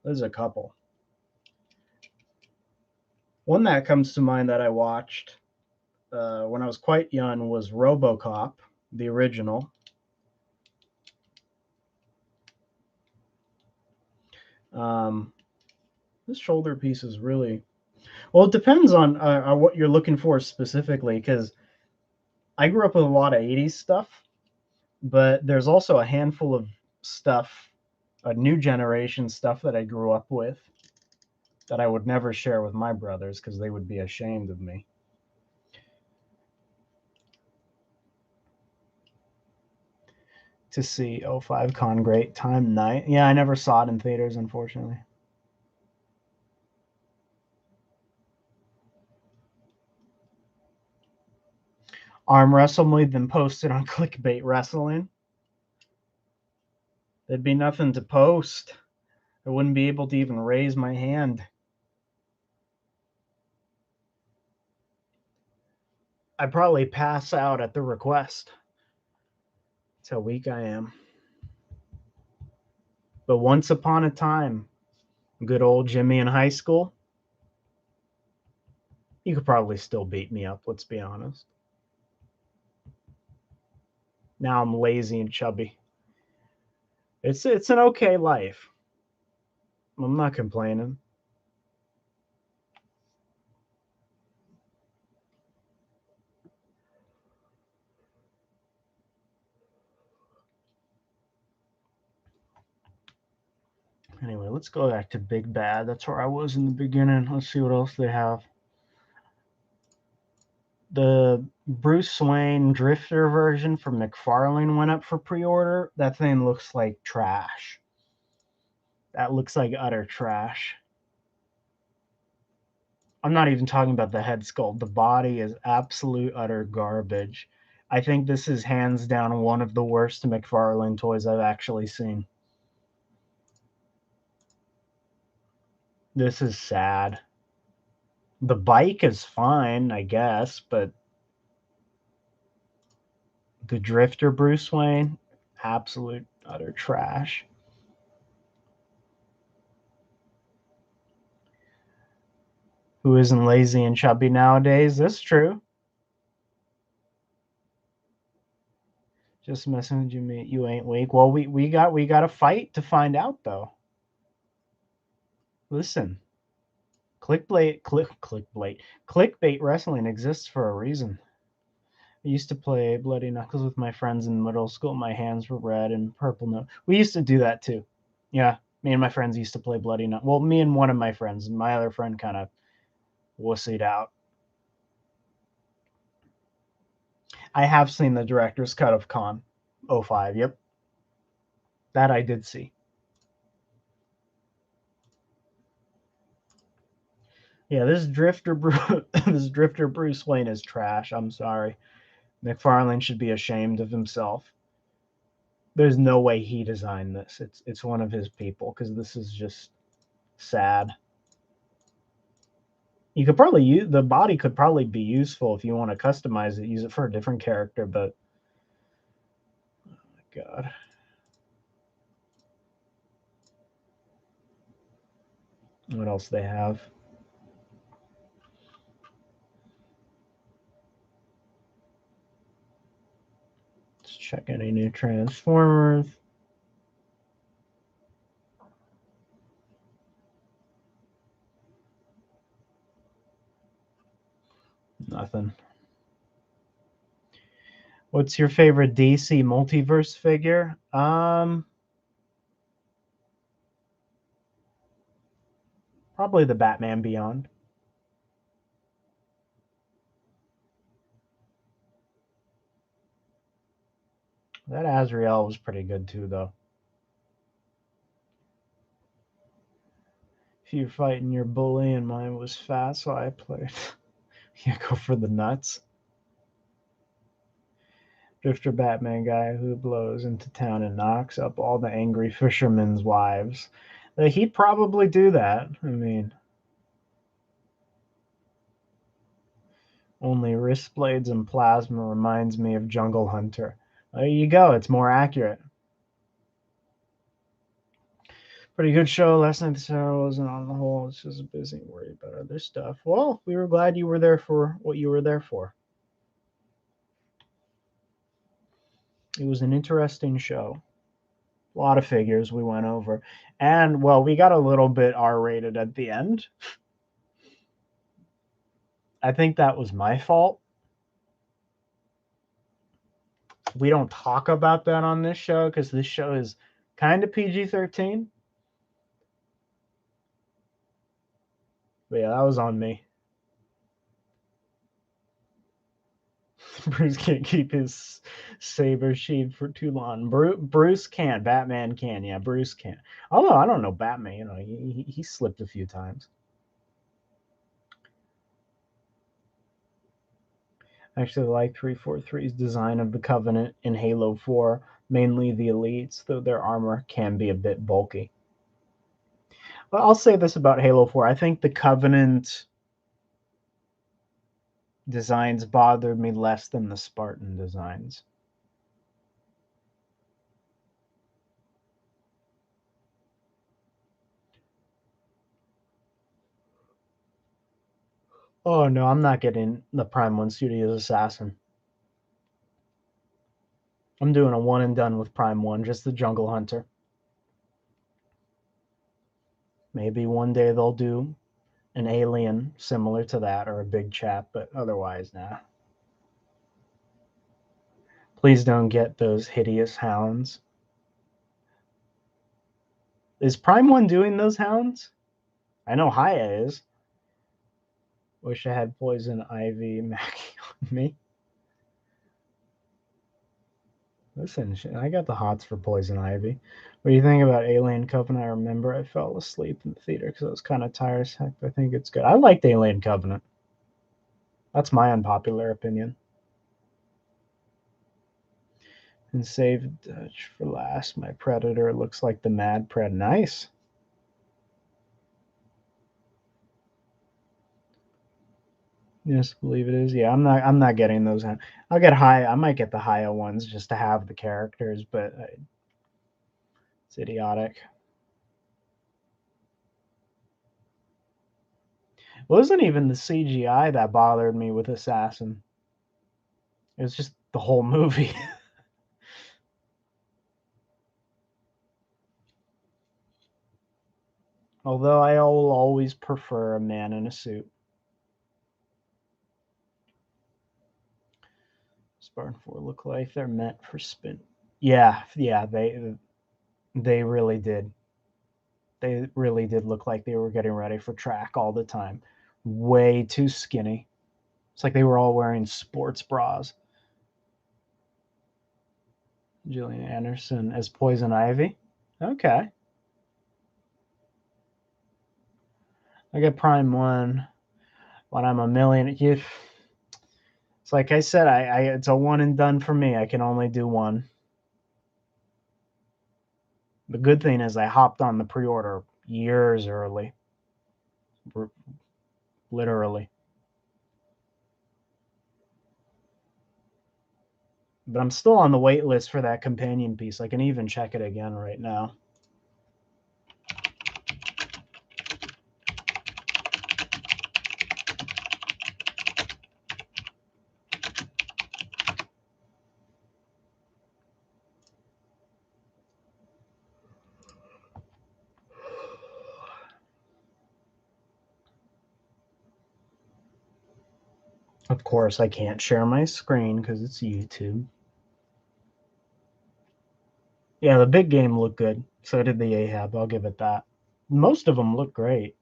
There's a couple. One that comes to mind that I watched when I was quite young was RoboCop, the original. This shoulder piece is really well. It depends on what you're looking for specifically, because I grew up with a lot of '80s stuff, but there's also a handful of stuff, a new generation stuff that I grew up with that I would never share with my brothers because they would be ashamed of me. To see 05 Con Great Time Night. Yeah, I never saw it in theaters, unfortunately. Arm wrestle me, then posted on Clickbait Wrestling. There'd be nothing to post. I wouldn't be able to even raise my hand. I'd probably pass out at the request. That's how weak I am. But once upon a time, good old Jimmy in high school, you could probably still beat me up, let's be honest. Now I'm lazy and chubby. It's an okay life. I'm not complaining. Anyway, let's go back to Big Bad. That's where I was in the beginning. Let's see what else they have. The Bruce Wayne Drifter version from McFarlane went up for pre-order. That thing looks like trash. That looks like utter trash. I'm not even talking about the head sculpt. The body is absolute utter garbage. I think this is hands down one of the worst McFarlane toys I've actually seen. This is sad. The bike is fine, I guess, but the Drifter Bruce Wayne, absolute utter trash. Who isn't lazy and chubby nowadays? That's true. Just messing with you, mate. You ain't weak. Well, we got a fight to find out though. Listen, clickbait wrestling exists for a reason. I used to play Bloody Knuckles with my friends in middle school. My hands were red and purple. No, we used to do that too. Yeah, me and my friends used to play Bloody Knuckles. Well, me and one of my friends. My other friend kind of wussied out. I have seen the director's cut of Con 05. Yep, that I did see. Yeah, this Drifter Bruce Wayne is trash. I'm sorry. McFarlane should be ashamed of himself. There's no way he designed this. It's one of his people because this is just sad. You could probably use the body could probably be useful if you want to customize it, use it for a different character, but oh my god. What else they have? Let's check any new Transformers. Nothing. What's your favorite DC multiverse figure? Probably the Batman Beyond. That Azrael was pretty good too, though. If you're fighting your bully and mine was fast, so I played. Yeah, go for the nuts. Drifter Batman guy who blows into town and knocks up all the angry fishermen's wives. He'd probably do that. I mean, only wrist blades and plasma reminds me of Jungle Hunter. There you go. It's more accurate. Pretty good show last night. The Sarah wasn't on the whole. It's just busy worried about other stuff. Well, we were glad you were there for what you were there for. It was an interesting show. A lot of figures we went over. And, well, we got a little bit R rated at the end. I think that was my fault. We don't talk about that on this show because this show is kind of PG-13. But yeah, that was on me. Bruce can't keep his saber sheathed for too long. Bruce can. Batman can. Yeah, Bruce can. Although I don't know Batman. You know, he slipped a few times. Actually, I like 343's design of the Covenant in Halo 4, mainly the elites, though their armor can be a bit bulky. But I'll say this about Halo 4. I think the Covenant designs bothered me less than the Spartan designs. Oh no, I'm not getting the Prime 1 Studios Assassin. I'm doing a one and done with Prime 1, just the Jungle Hunter. Maybe one day they'll do an alien similar to that or a big chap, but otherwise, nah. Please don't get those hideous hounds. Is Prime 1 doing those hounds? I know Haya is. Wish I had Poison Ivy Mackie on me. Listen, I got the hots for Poison Ivy. What do you think about Alien Covenant? I remember I fell asleep in the theater because I was kind of tired as heck. I think it's good. I liked Alien Covenant. That's my unpopular opinion. And save Dutch for last. My Predator looks like the Mad Pred. Nice. Yes, believe it is. Yeah, I'm not getting those. I'll get high. I might get the higher ones just to have the characters, but it's idiotic. wasn't even the CGI that bothered me with Assassin. It was just the whole movie. Although I will always prefer a man in a suit. Spartan 4 look like they're meant for spin. Yeah, they really did. They really did look like they were getting ready for track all the time. Way too skinny. It's like they were all wearing sports bras. Gillian Anderson as Poison Ivy. Okay. I get Prime 1 when I'm a million. It's like I said, it's a one and done for me. I can only do one. The good thing is I hopped on the pre-order years early. Literally. But I'm still on the wait list for that companion piece. I can even check it again right now. Of course, I can't share my screen because it's YouTube. Yeah, the big game looked good. So did the Ahab. I'll give it that. Most of them look great.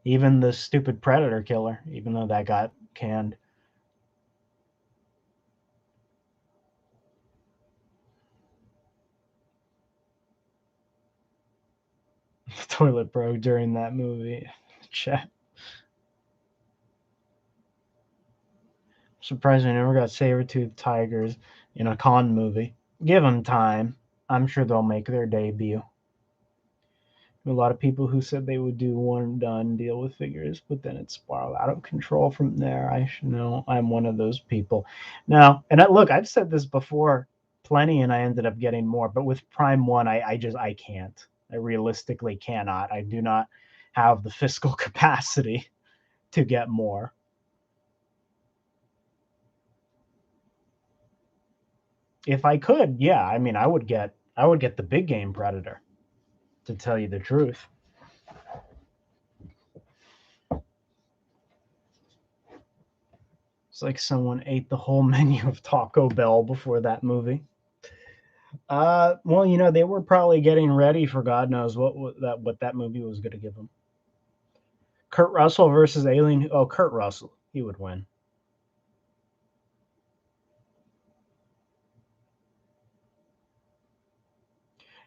Even the stupid Predator killer, even though that got canned. The toilet broke during that movie. Chat. Surprised we never got saber-toothed tigers in a con movie. Give them time. I'm sure they'll make their debut. A lot of people who said they would do one and done deal with figures, but then it spiraled out of control from there. I should know I'm one of those people. Now, and look, I've said this before plenty, and I ended up getting more. But with Prime 1, I can't. I realistically cannot. I do not have the fiscal capacity to get more. If I could, yeah, I mean, I would get the big game Predator, to tell you the truth. It's like someone ate the whole menu of Taco Bell before that movie. Well, you know, they were probably getting ready for God knows what that movie was going to give them. Kurt Russell versus Alien. Oh, Kurt Russell, he would win.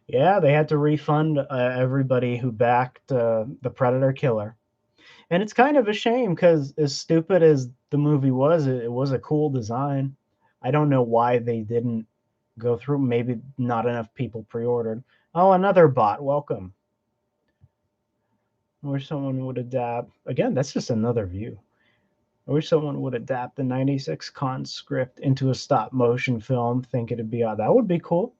Yeah, they had to refund everybody who backed the Predator killer, and it's kind of a shame because as stupid as the movie was, it was a cool design. I don't know why they didn't go through. Maybe not enough people pre-ordered. Oh, another bot. Welcome. I wish someone would adapt. Again, that's just another view. I wish someone would adapt the 96 con script into a stop motion film. Think it'd be that would be cool.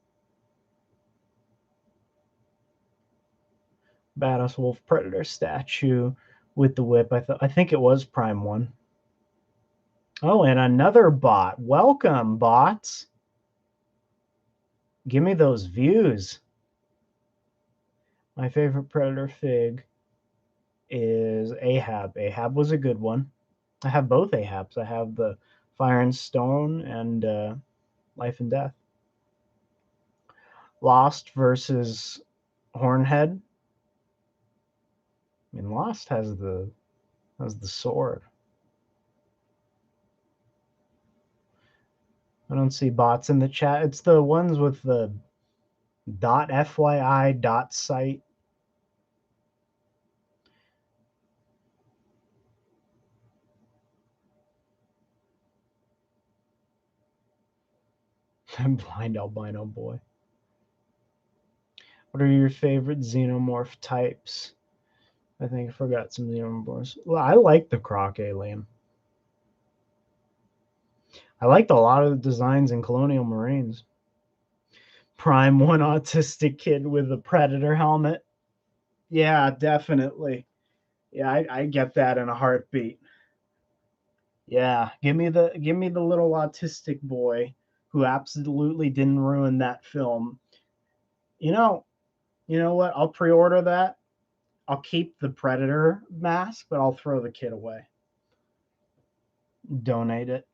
Badass Wolf Predator statue with the whip. I think it was Prime 1. Oh, and another bot. Welcome, bots. Give me those views. My favorite Predator fig is Ahab. Ahab was a good one. I have both Ahabs. I have the Fire and Stone and Life and Death. Lost versus Hornhead. I mean, Lost has the sword. I don't see bots in the chat. It's the ones with the .fyi .site. Blind albino boy. What are your favorite Xenomorph types? I think I forgot some Xenomorphs. Well, I like the Croc alien. I liked a lot of the designs in Colonial Marines. Prime 1 autistic kid with a Predator helmet. Yeah, definitely. Yeah, I get that in a heartbeat. Yeah, give me the little autistic boy who absolutely didn't ruin that film. You know, you know what? I'll pre-order that. I'll keep the Predator mask, but I'll throw the kid away. Donate it.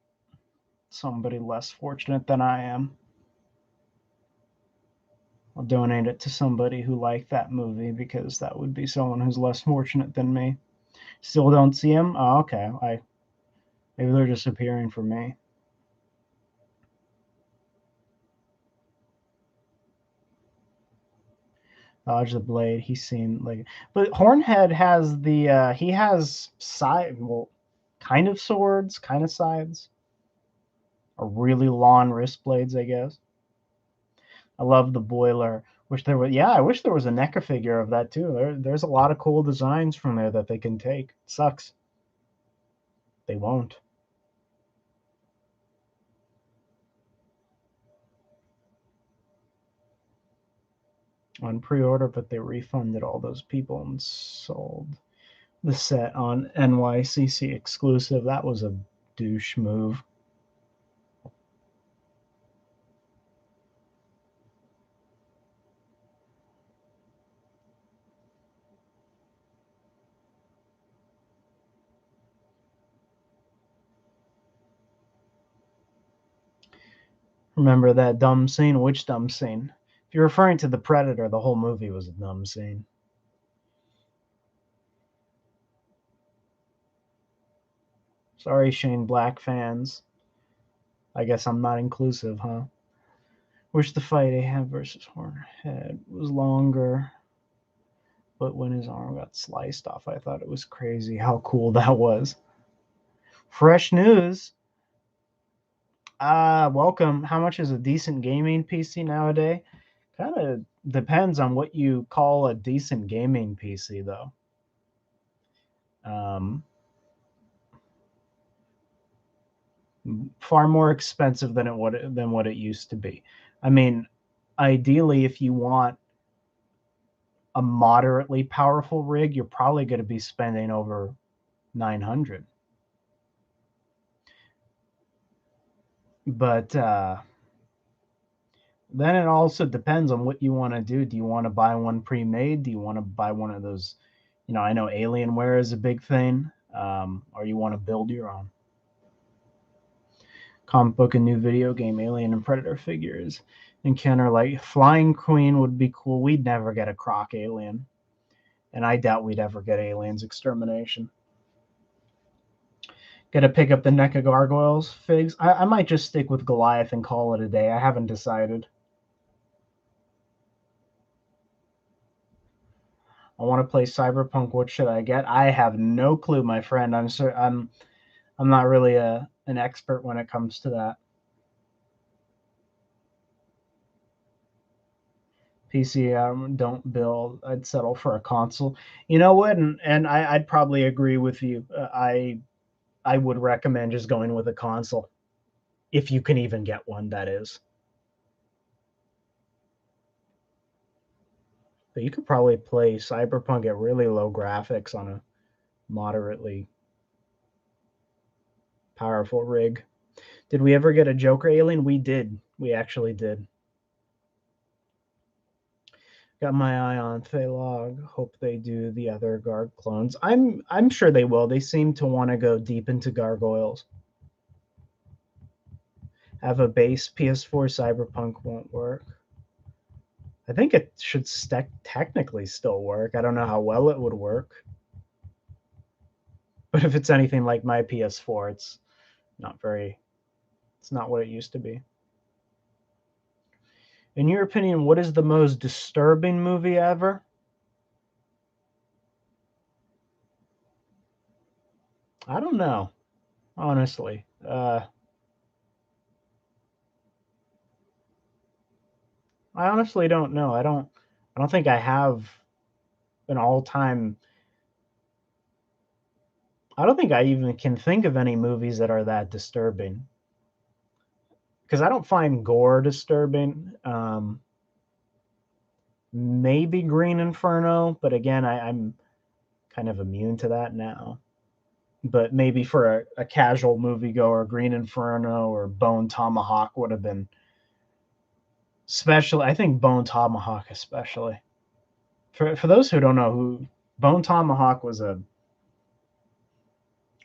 Somebody less fortunate than I am. I'll donate it to somebody who liked that movie because that would be someone who's less fortunate than me. Still don't see him? Oh, okay. Maybe they're just appearing for me. Dodge the blade. He seemed like, but Hornhead has the he has side, well, kind of swords, kind of sides, or really long wrist blades, I guess. I love the boiler. Wish there was, yeah, I wish there was a NECA figure of that too. There's a lot of cool designs from there that they can take. Sucks they won't. On pre-order, but they refunded all those people and sold the set on NYCC exclusive. That was a douche move. Remember that dumb scene? Which dumb scene? If you're referring to the Predator, the whole movie was a dumb scene. Sorry, Shane Black fans. I guess I'm not inclusive, huh? Wish the fight Ahab versus Hornhead was longer, but when his arm got sliced off, I thought it was crazy how cool that was. Fresh news. Welcome. How much is a decent gaming PC nowadays? Kind of depends on what you call a decent gaming PC, though. Um, Far more expensive than what it used to be. I mean, ideally, if you want a moderately powerful rig, you're probably going to be spending over 900. But then it also depends on what you want to do. Do you want to buy one pre-made? Do you want to buy one of those? You know, I know Alienware is a big thing, or you want to build your own. Comic book and new video game, Alien and Predator figures. Encounter like Flying Queen would be cool. We'd never get a Croc Alien, and I doubt we'd ever get Aliens Extermination. Gotta pick up the NECA Gargoyles figs. I might just stick with Goliath and call it a day. I haven't decided. I want to play Cyberpunk. What should I get? I have no clue, my friend. I'm not really an expert when it comes to that. PC don't build. I'd settle for a console. You know what? And I'd probably agree with you. I would recommend just going with a console if you can even get one. That is, but you could probably play Cyberpunk at really low graphics on a moderately powerful rig. Did we ever get a Joker alien? We did. We actually did. Got my eye on Thaylog. Hope they do the other Garg clones. I'm sure they will. They seem to want to go deep into gargoyles. Have a base PS4 Cyberpunk won't work. I think it should technically still work. I don't know how well it would work. But if it's anything like my PS4, not very it's not what it used to be. In your opinion, what is the most disturbing movie ever? I don't know, honestly. I honestly don't know. I don't think I have an all-time. I don't think I even can think of any movies that are that disturbing. Because I don't find gore disturbing. Maybe Green Inferno, but again, I'm kind of immune to that now. But maybe for a casual moviegoer, Green Inferno or Bone Tomahawk would have been special. I think Bone Tomahawk especially. For those who don't know, who Bone Tomahawk was a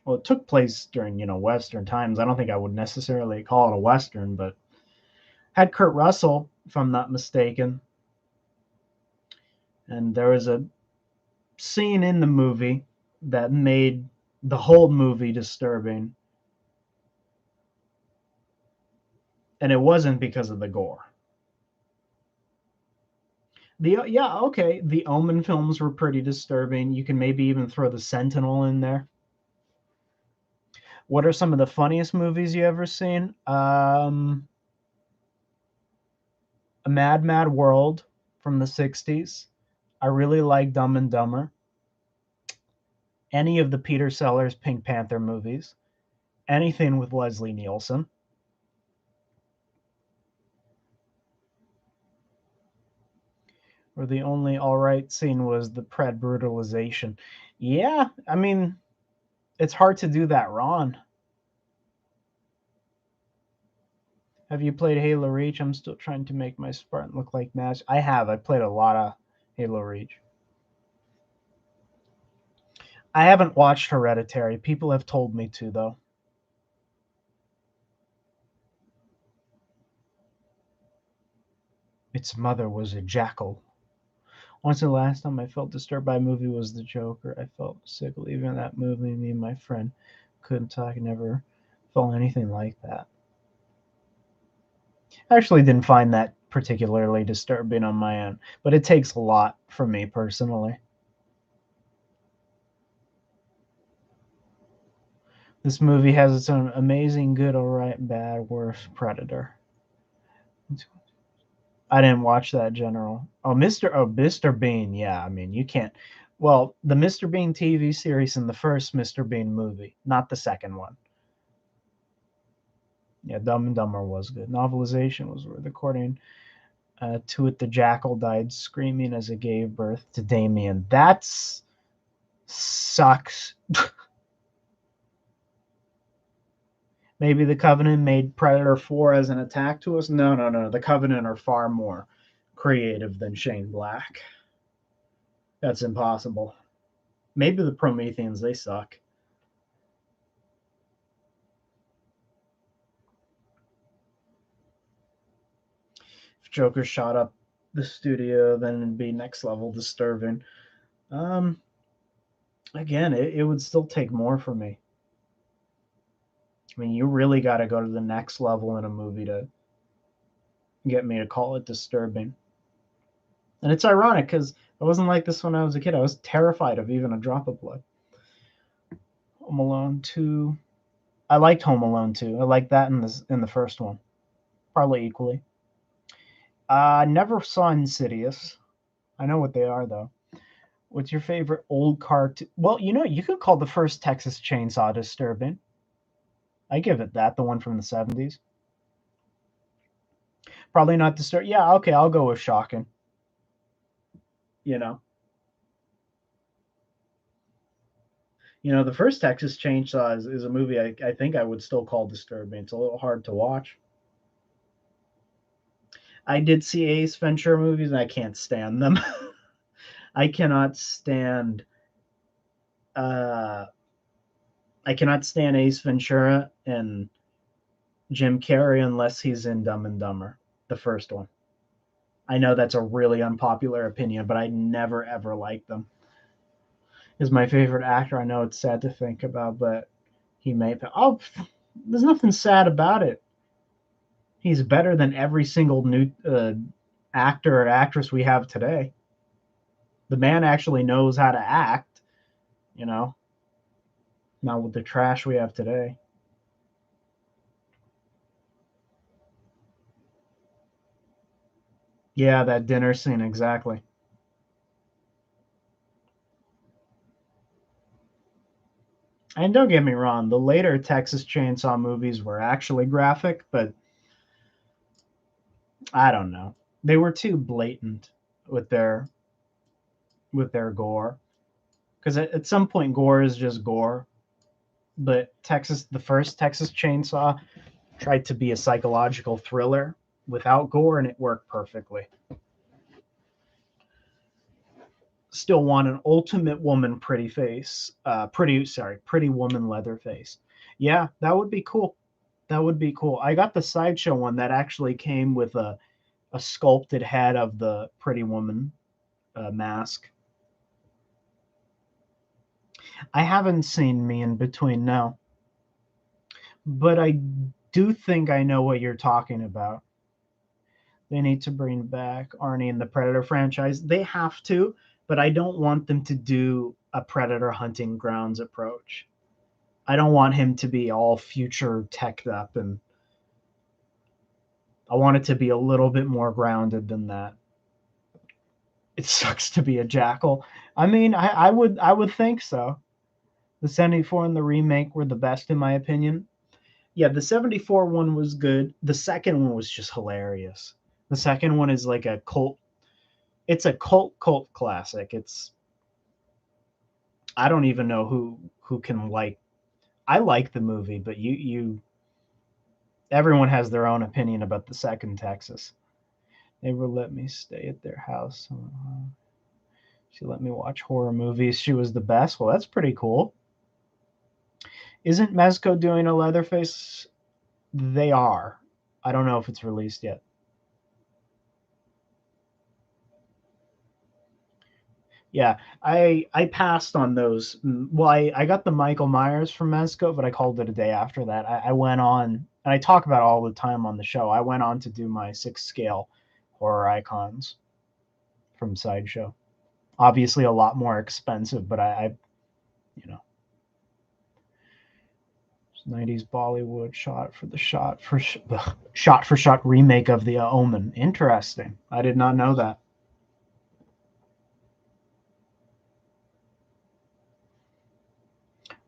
well, it took place during Western times. I don't think I would necessarily call it a Western, but had Kurt Russell, if I'm not mistaken, and there was a scene in the movie that made the whole movie disturbing, and it wasn't because of the gore. The Omen films were pretty disturbing. You can maybe even throw the Sentinel in there. What are some of the funniest movies you ever seen? A Mad Mad World from the 60s. I really like Dumb and Dumber. Any of the Peter Sellers Pink Panther movies. Anything with Leslie Nielsen. Where the only alright scene was the Pred brutalization. Yeah, I mean, it's hard to do that, Ron. Have you played Halo Reach? I'm still trying to make my Spartan look like Nash. I have. I played a lot of Halo Reach. I haven't watched Hereditary. People have told me to, though. Its mother was a jackal. Once the last time I felt disturbed by a movie was The Joker. I felt sick leaving that movie. Me and my friend couldn't talk. Never felt anything like that. I actually didn't find that particularly disturbing on my end, but it takes a lot for me personally. This movie has its own amazing, good, alright, bad, worse Predator. I didn't watch that, General. Mr. Bean. Yeah, I mean, you can't. Well, the Mr. Bean TV series and the first Mr. Bean movie, not the second one. Yeah, Dumb and Dumber was good. Novelization was worth according to it. The jackal died screaming as it gave birth to Damien. That's sucks. Maybe the Covenant made Predator 4 as an attack to us? No, no, no. The Covenant are far more creative than Shane Black. That's impossible. Maybe the Prometheans, they suck. If Joker shot up the studio, then it'd be next level disturbing. Um, Again, it would still take more for me. I mean, you really got to go to the next level in a movie to get me to call it disturbing. And it's ironic because I wasn't like this when I was a kid. I was terrified of even a drop of blood. Home Alone 2. I liked Home Alone 2. I liked that in the first one. Probably equally. I never saw Insidious. I know what they are though. What's your favorite old cartoon? Well, you could call the first Texas Chainsaw disturbing. I give it that, the one from the 70s. Probably not disturbing. Yeah, okay, I'll go with shocking. You know. The first Texas Chainsaw is a movie I think I would still call disturbing. It's a little hard to watch. I did see Ace Ventura movies and I can't stand them. I cannot stand uh I cannot stand Ace Ventura and Jim Carrey unless he's in Dumb and Dumber, the first one. I know that's a really unpopular opinion, but I never ever liked them. He's my favorite actor. I know it's sad to think about, but he may. Oh, there's nothing sad about it. He's better than every single new actor or actress we have today. The man actually knows how to act, you know, not with the trash we have today. Yeah, that dinner scene, exactly. And don't get me wrong, the later Texas Chainsaw movies were actually graphic, but I don't know. They were too blatant. with their gore, because at some point gore is just gore. But the first Texas Chainsaw tried to be a psychological thriller without gore, and it worked perfectly. Still want an ultimate woman pretty face, pretty woman leather face. Yeah, that would be cool. That would be cool. I got the Sideshow one that actually came with a sculpted head of the pretty woman mask. I haven't seen Me in Between, no. But I do think I know what you're talking about. They need to bring back Arnie in the Predator franchise. They have to, but I don't want them to do a Predator hunting grounds approach. I don't want him to be all future teched up, and I want it to be a little bit more grounded than that. It sucks to be a jackal. I mean, I would think so. The 74 and the remake were the best in my opinion. Yeah, the 74 one was good. The second one was just hilarious. The second one is like a cult. It's a cult classic. I don't even know who can like. I like the movie, but everyone has their own opinion about the second Texas. They would let me stay at their house. She let me watch horror movies. She was the best. Well, that's pretty cool. Isn't Mezco doing a Leatherface? They are. I don't know if it's released yet. Yeah, I passed on those. Well, I got the Michael Myers from Mezco, but I called it a day after that. I went on, and I talk about it all the time on the show. I went on to do my 6 scale horror icons from Sideshow. Obviously, a lot more expensive, but I you know, 90s Bollywood shot for shot remake of The Omen. Interesting. I did not know that.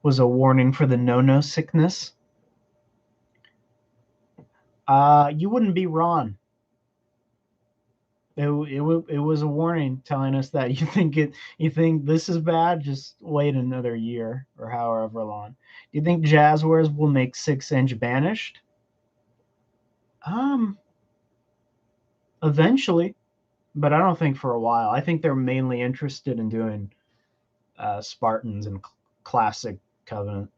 Was a warning for the no sickness. You wouldn't be wrong. It was a warning telling us that you think this is bad, just wait another year or however long. Do you think Jazzwares will make 6-inch banished? Um, Eventually, but I don't think for a while. I think they're mainly interested in doing Spartans and classic Covenant.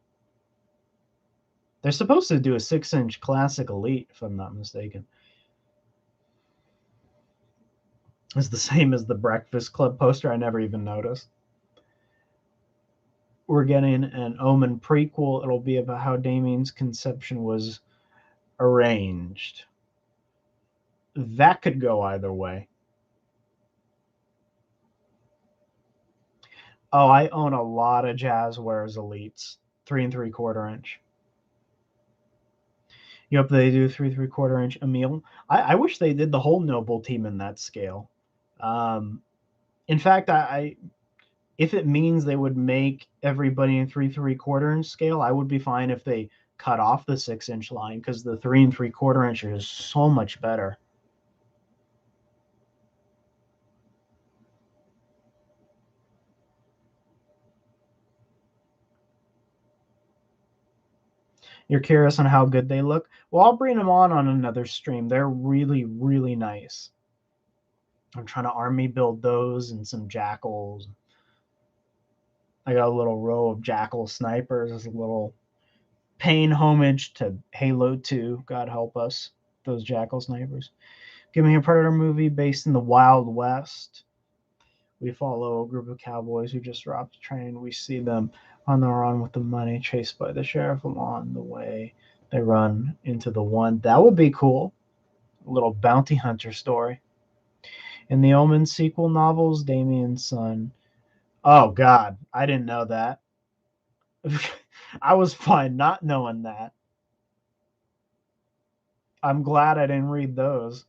They're supposed to do a 6-inch classic Elite, if I'm not mistaken. It's the same as the Breakfast Club poster. I never even noticed. We're getting an Omen prequel. It'll be about how Damien's conception was arranged. That could go either way. Oh, I own a lot of Jazzwares Elites, 3 3/4 inch. Yep, they do 3 3/4 inch Emil. I wish they did the whole Noble team in that scale. In fact, I if it means they would make everybody in 3 3/4 inch scale, I would be fine if they cut off the 6-inch line, because the 3 3/4 inch is so much better. You're curious on how good they look? Well, I'll bring them on another stream. They're really, really nice. I'm trying to army build those and some jackals. I got a little row of jackal snipers as a little paying homage to Halo 2. God help us, those jackal snipers. Give me a Predator movie based in the Wild West. We follow a group of cowboys who just dropped a train. We see them on the run with the money, chased by the sheriff. Along the way, they run into the one. That would be cool. A little bounty hunter story. In the Omen sequel novels, Damien's son. Oh, God. I didn't know that. I was fine not knowing that. I'm glad I didn't read those.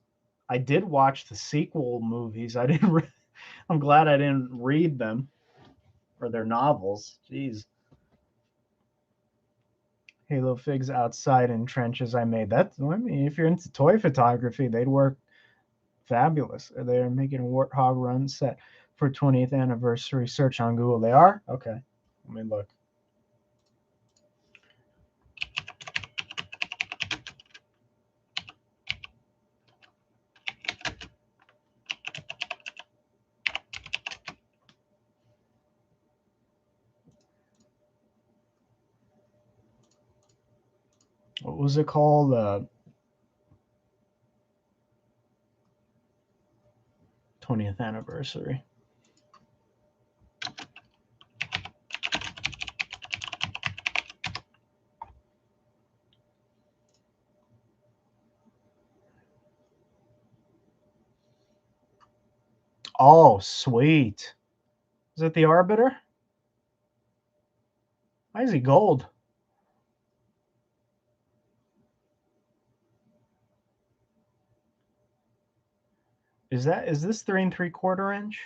I did watch the sequel movies. I'm glad I didn't read them or their novels. Jeez. Halo figs outside in trenches I made. That, I mean, if you're into toy photography, they'd work Fabulous. They're making a Warthog run set for 20th anniversary. Search on Google. They are? Okay. Let me look. What was it called? 20th anniversary. Oh, sweet. Is it the Arbiter? Why is he gold? Is this 3 3/4 inch?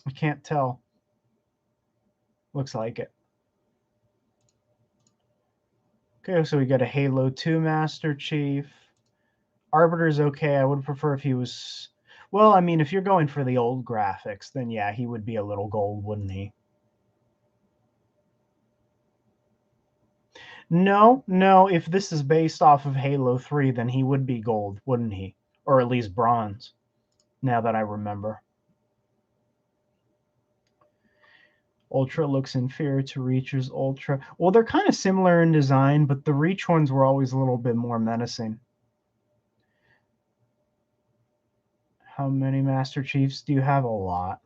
I can't tell. Looks like it. Okay, so we got a Halo 2 Master Chief. Arbiter's okay. I would prefer if he was... Well, I mean, if you're going for the old graphics, then yeah, he would be a little gold, wouldn't he? No. If this is based off of Halo 3, then he would be gold, wouldn't he? Or at least bronze, now that I remember. Ultra looks inferior to Reacher's Ultra. Well, they're kind of similar in design, but the Reach ones were always a little bit more menacing. How many Master Chiefs do you have? A lot.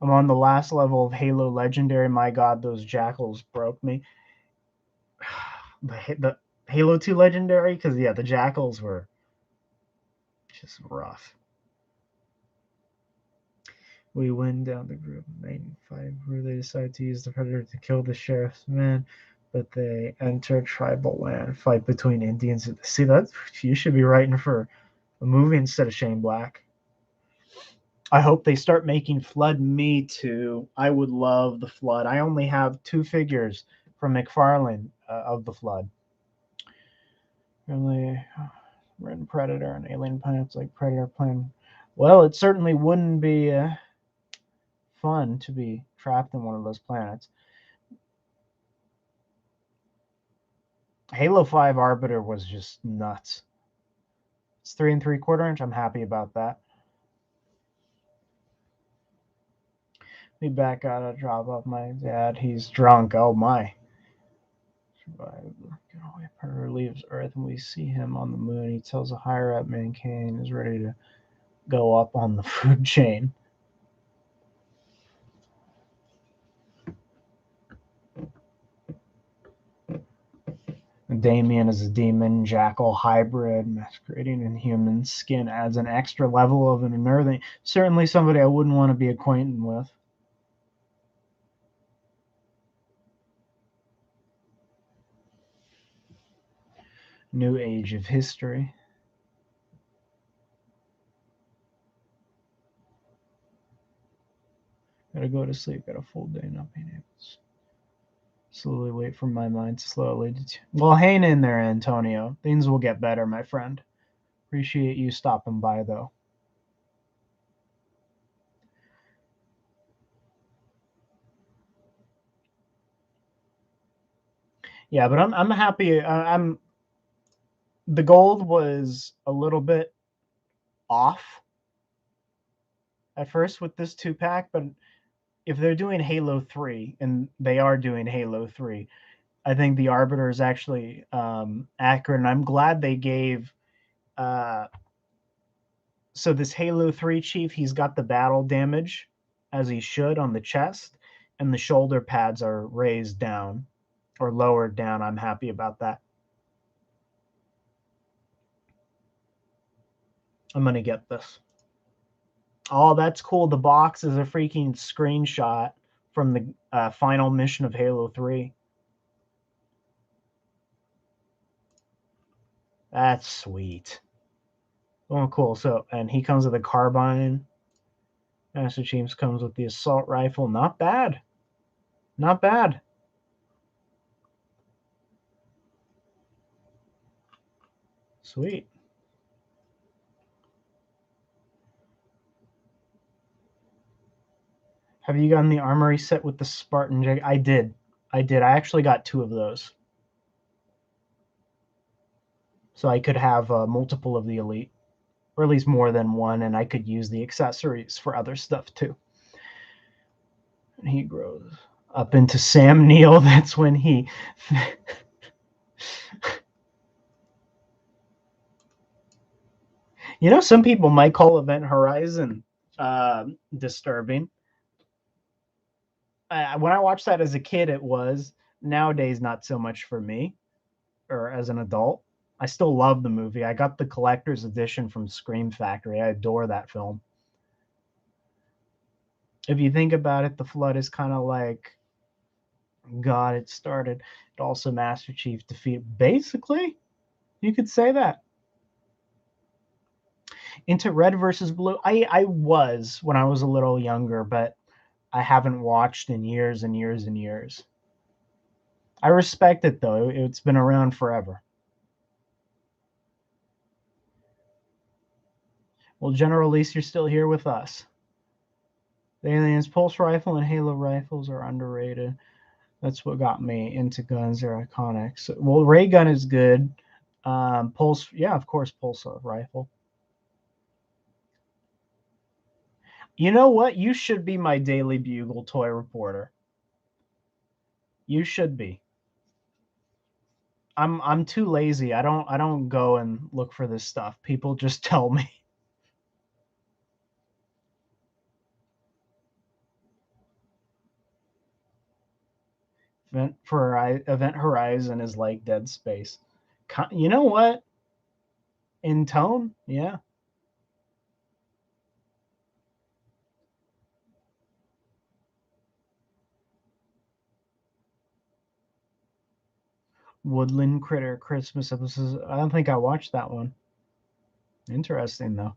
I'm on the last level of Halo Legendary. My god, those jackals broke me. The Halo 2 Legendary? Because, yeah, the jackals were just rough. We went down the group 95 where they decided to use the Predator to kill the sheriff's men, but they enter tribal land, fight between Indians. See, that you should be writing for a movie instead of Shane Black. I hope they start making Flood. Me too. I would love the Flood. I only have 2 figures from McFarlane of the Flood. Really, Red Predator and Alien Planets like Predator Plan. Well, it certainly wouldn't be fun to be trapped in one of those planets. Halo 5 Arbiter was just nuts. It's 3 3/4 inch. I'm happy about that. Be back out to drop off my dad. He's drunk. Oh my. Predator leaves Earth and we see him on the moon. He tells a higher up mankind is ready to go up on the food chain. Damien is a demon jackal hybrid masquerading in human skin adds an extra level of an unnerving. Certainly somebody I wouldn't want to be acquainted with. New age of history. Gotta go to sleep. Got a full day not being able to slowly wait for my mind to slowly. Well, hang in there, Antonio. Things will get better, my friend. Appreciate you stopping by, though. Yeah, but I'm happy. I'm the gold was a little bit off at first with this 2-pack, but if they're doing Halo 3, and they are doing Halo 3, I think the Arbiter is actually accurate, and I'm glad they gave. So this Halo 3 Chief, he's got the battle damage, as he should, on the chest, and the shoulder pads are raised down, or lowered down. I'm happy about that. I'm going to get this. Oh, that's cool. The box is a freaking screenshot from the final mission of Halo 3. That's sweet. Oh, cool. So, and he comes with a carbine. Master Chief comes with the assault rifle. Not bad. Not bad. Sweet. Have you gotten the armory set with the Spartan Jag? I did. I actually got 2 of those. So I could have multiple of the elite, or at least more than one, and I could use the accessories for other stuff too. And he grows up into Sam Neill. That's when he... You know, some people might call Event Horizon disturbing. When I watched that as a kid, it was. Nowadays, not so much for me, or as an adult. I still love the movie. I got the collector's edition from Scream Factory. I adore that film. If you think about it, the Flood is kind of like God. It started. It also Master Chief defeat. Basically, you could say that. Into Red versus Blue. I was when I was a little younger, but I haven't watched in years and years and years. I respect it, though. It's been around forever. Well, General Lease, you're still here with us. The Aliens Pulse Rifle and Halo rifles are underrated. That's what got me into guns. They're iconic. So, well, ray gun is good. Pulse, yeah, of course, Pulse rifle. You know what? You should be my Daily Bugle toy reporter. You should be. I'm too lazy. I don't go and look for this stuff. People just tell me. Event Horizon is like Dead Space. You know what? In tone, yeah. Woodland Critter Christmas episode. I don't think I watched that one. Interesting though.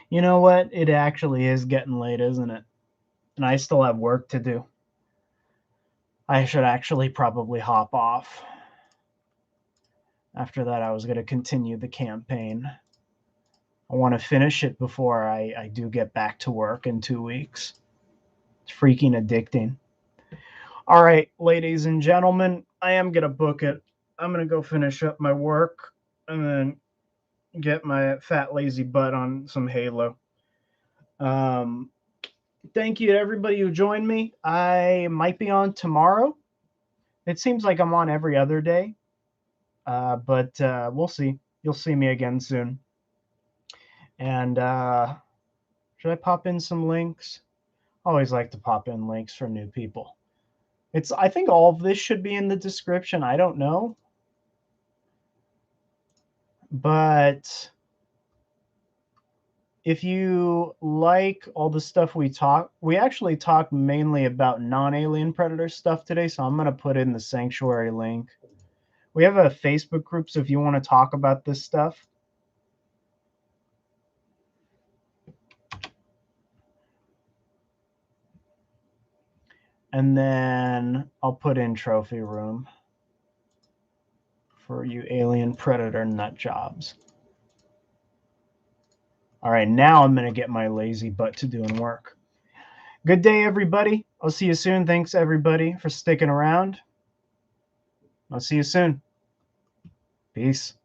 You know what? It actually is getting late, isn't it? And I still have work to do. I should actually probably hop off. After that, I was going to continue the campaign. I want to finish it before I do get back to work in 2 weeks. It's freaking addicting. All right, ladies and gentlemen, I am going to book it. I'm going to go finish up my work and then get my fat, lazy butt on some Halo. Thank you to everybody who joined me. I might be on tomorrow. It seems like I'm on every other day, but we'll see. You'll see me again soon. And should I pop in some links? I always like to pop in links for new people. I think all of this should be in the description. I don't know. But if you like all the stuff we actually talk mainly about non-alien predator stuff today, so I'm going to put in the Sanctuary link. We have a Facebook group, so if you want to talk about this stuff. And then I'll put in Trophy Room for you alien predator nut jobs. All right, now I'm going to get my lazy butt to doing work. Good day, everybody. I'll see you soon. Thanks, everybody, for sticking around. I'll see you soon. Peace.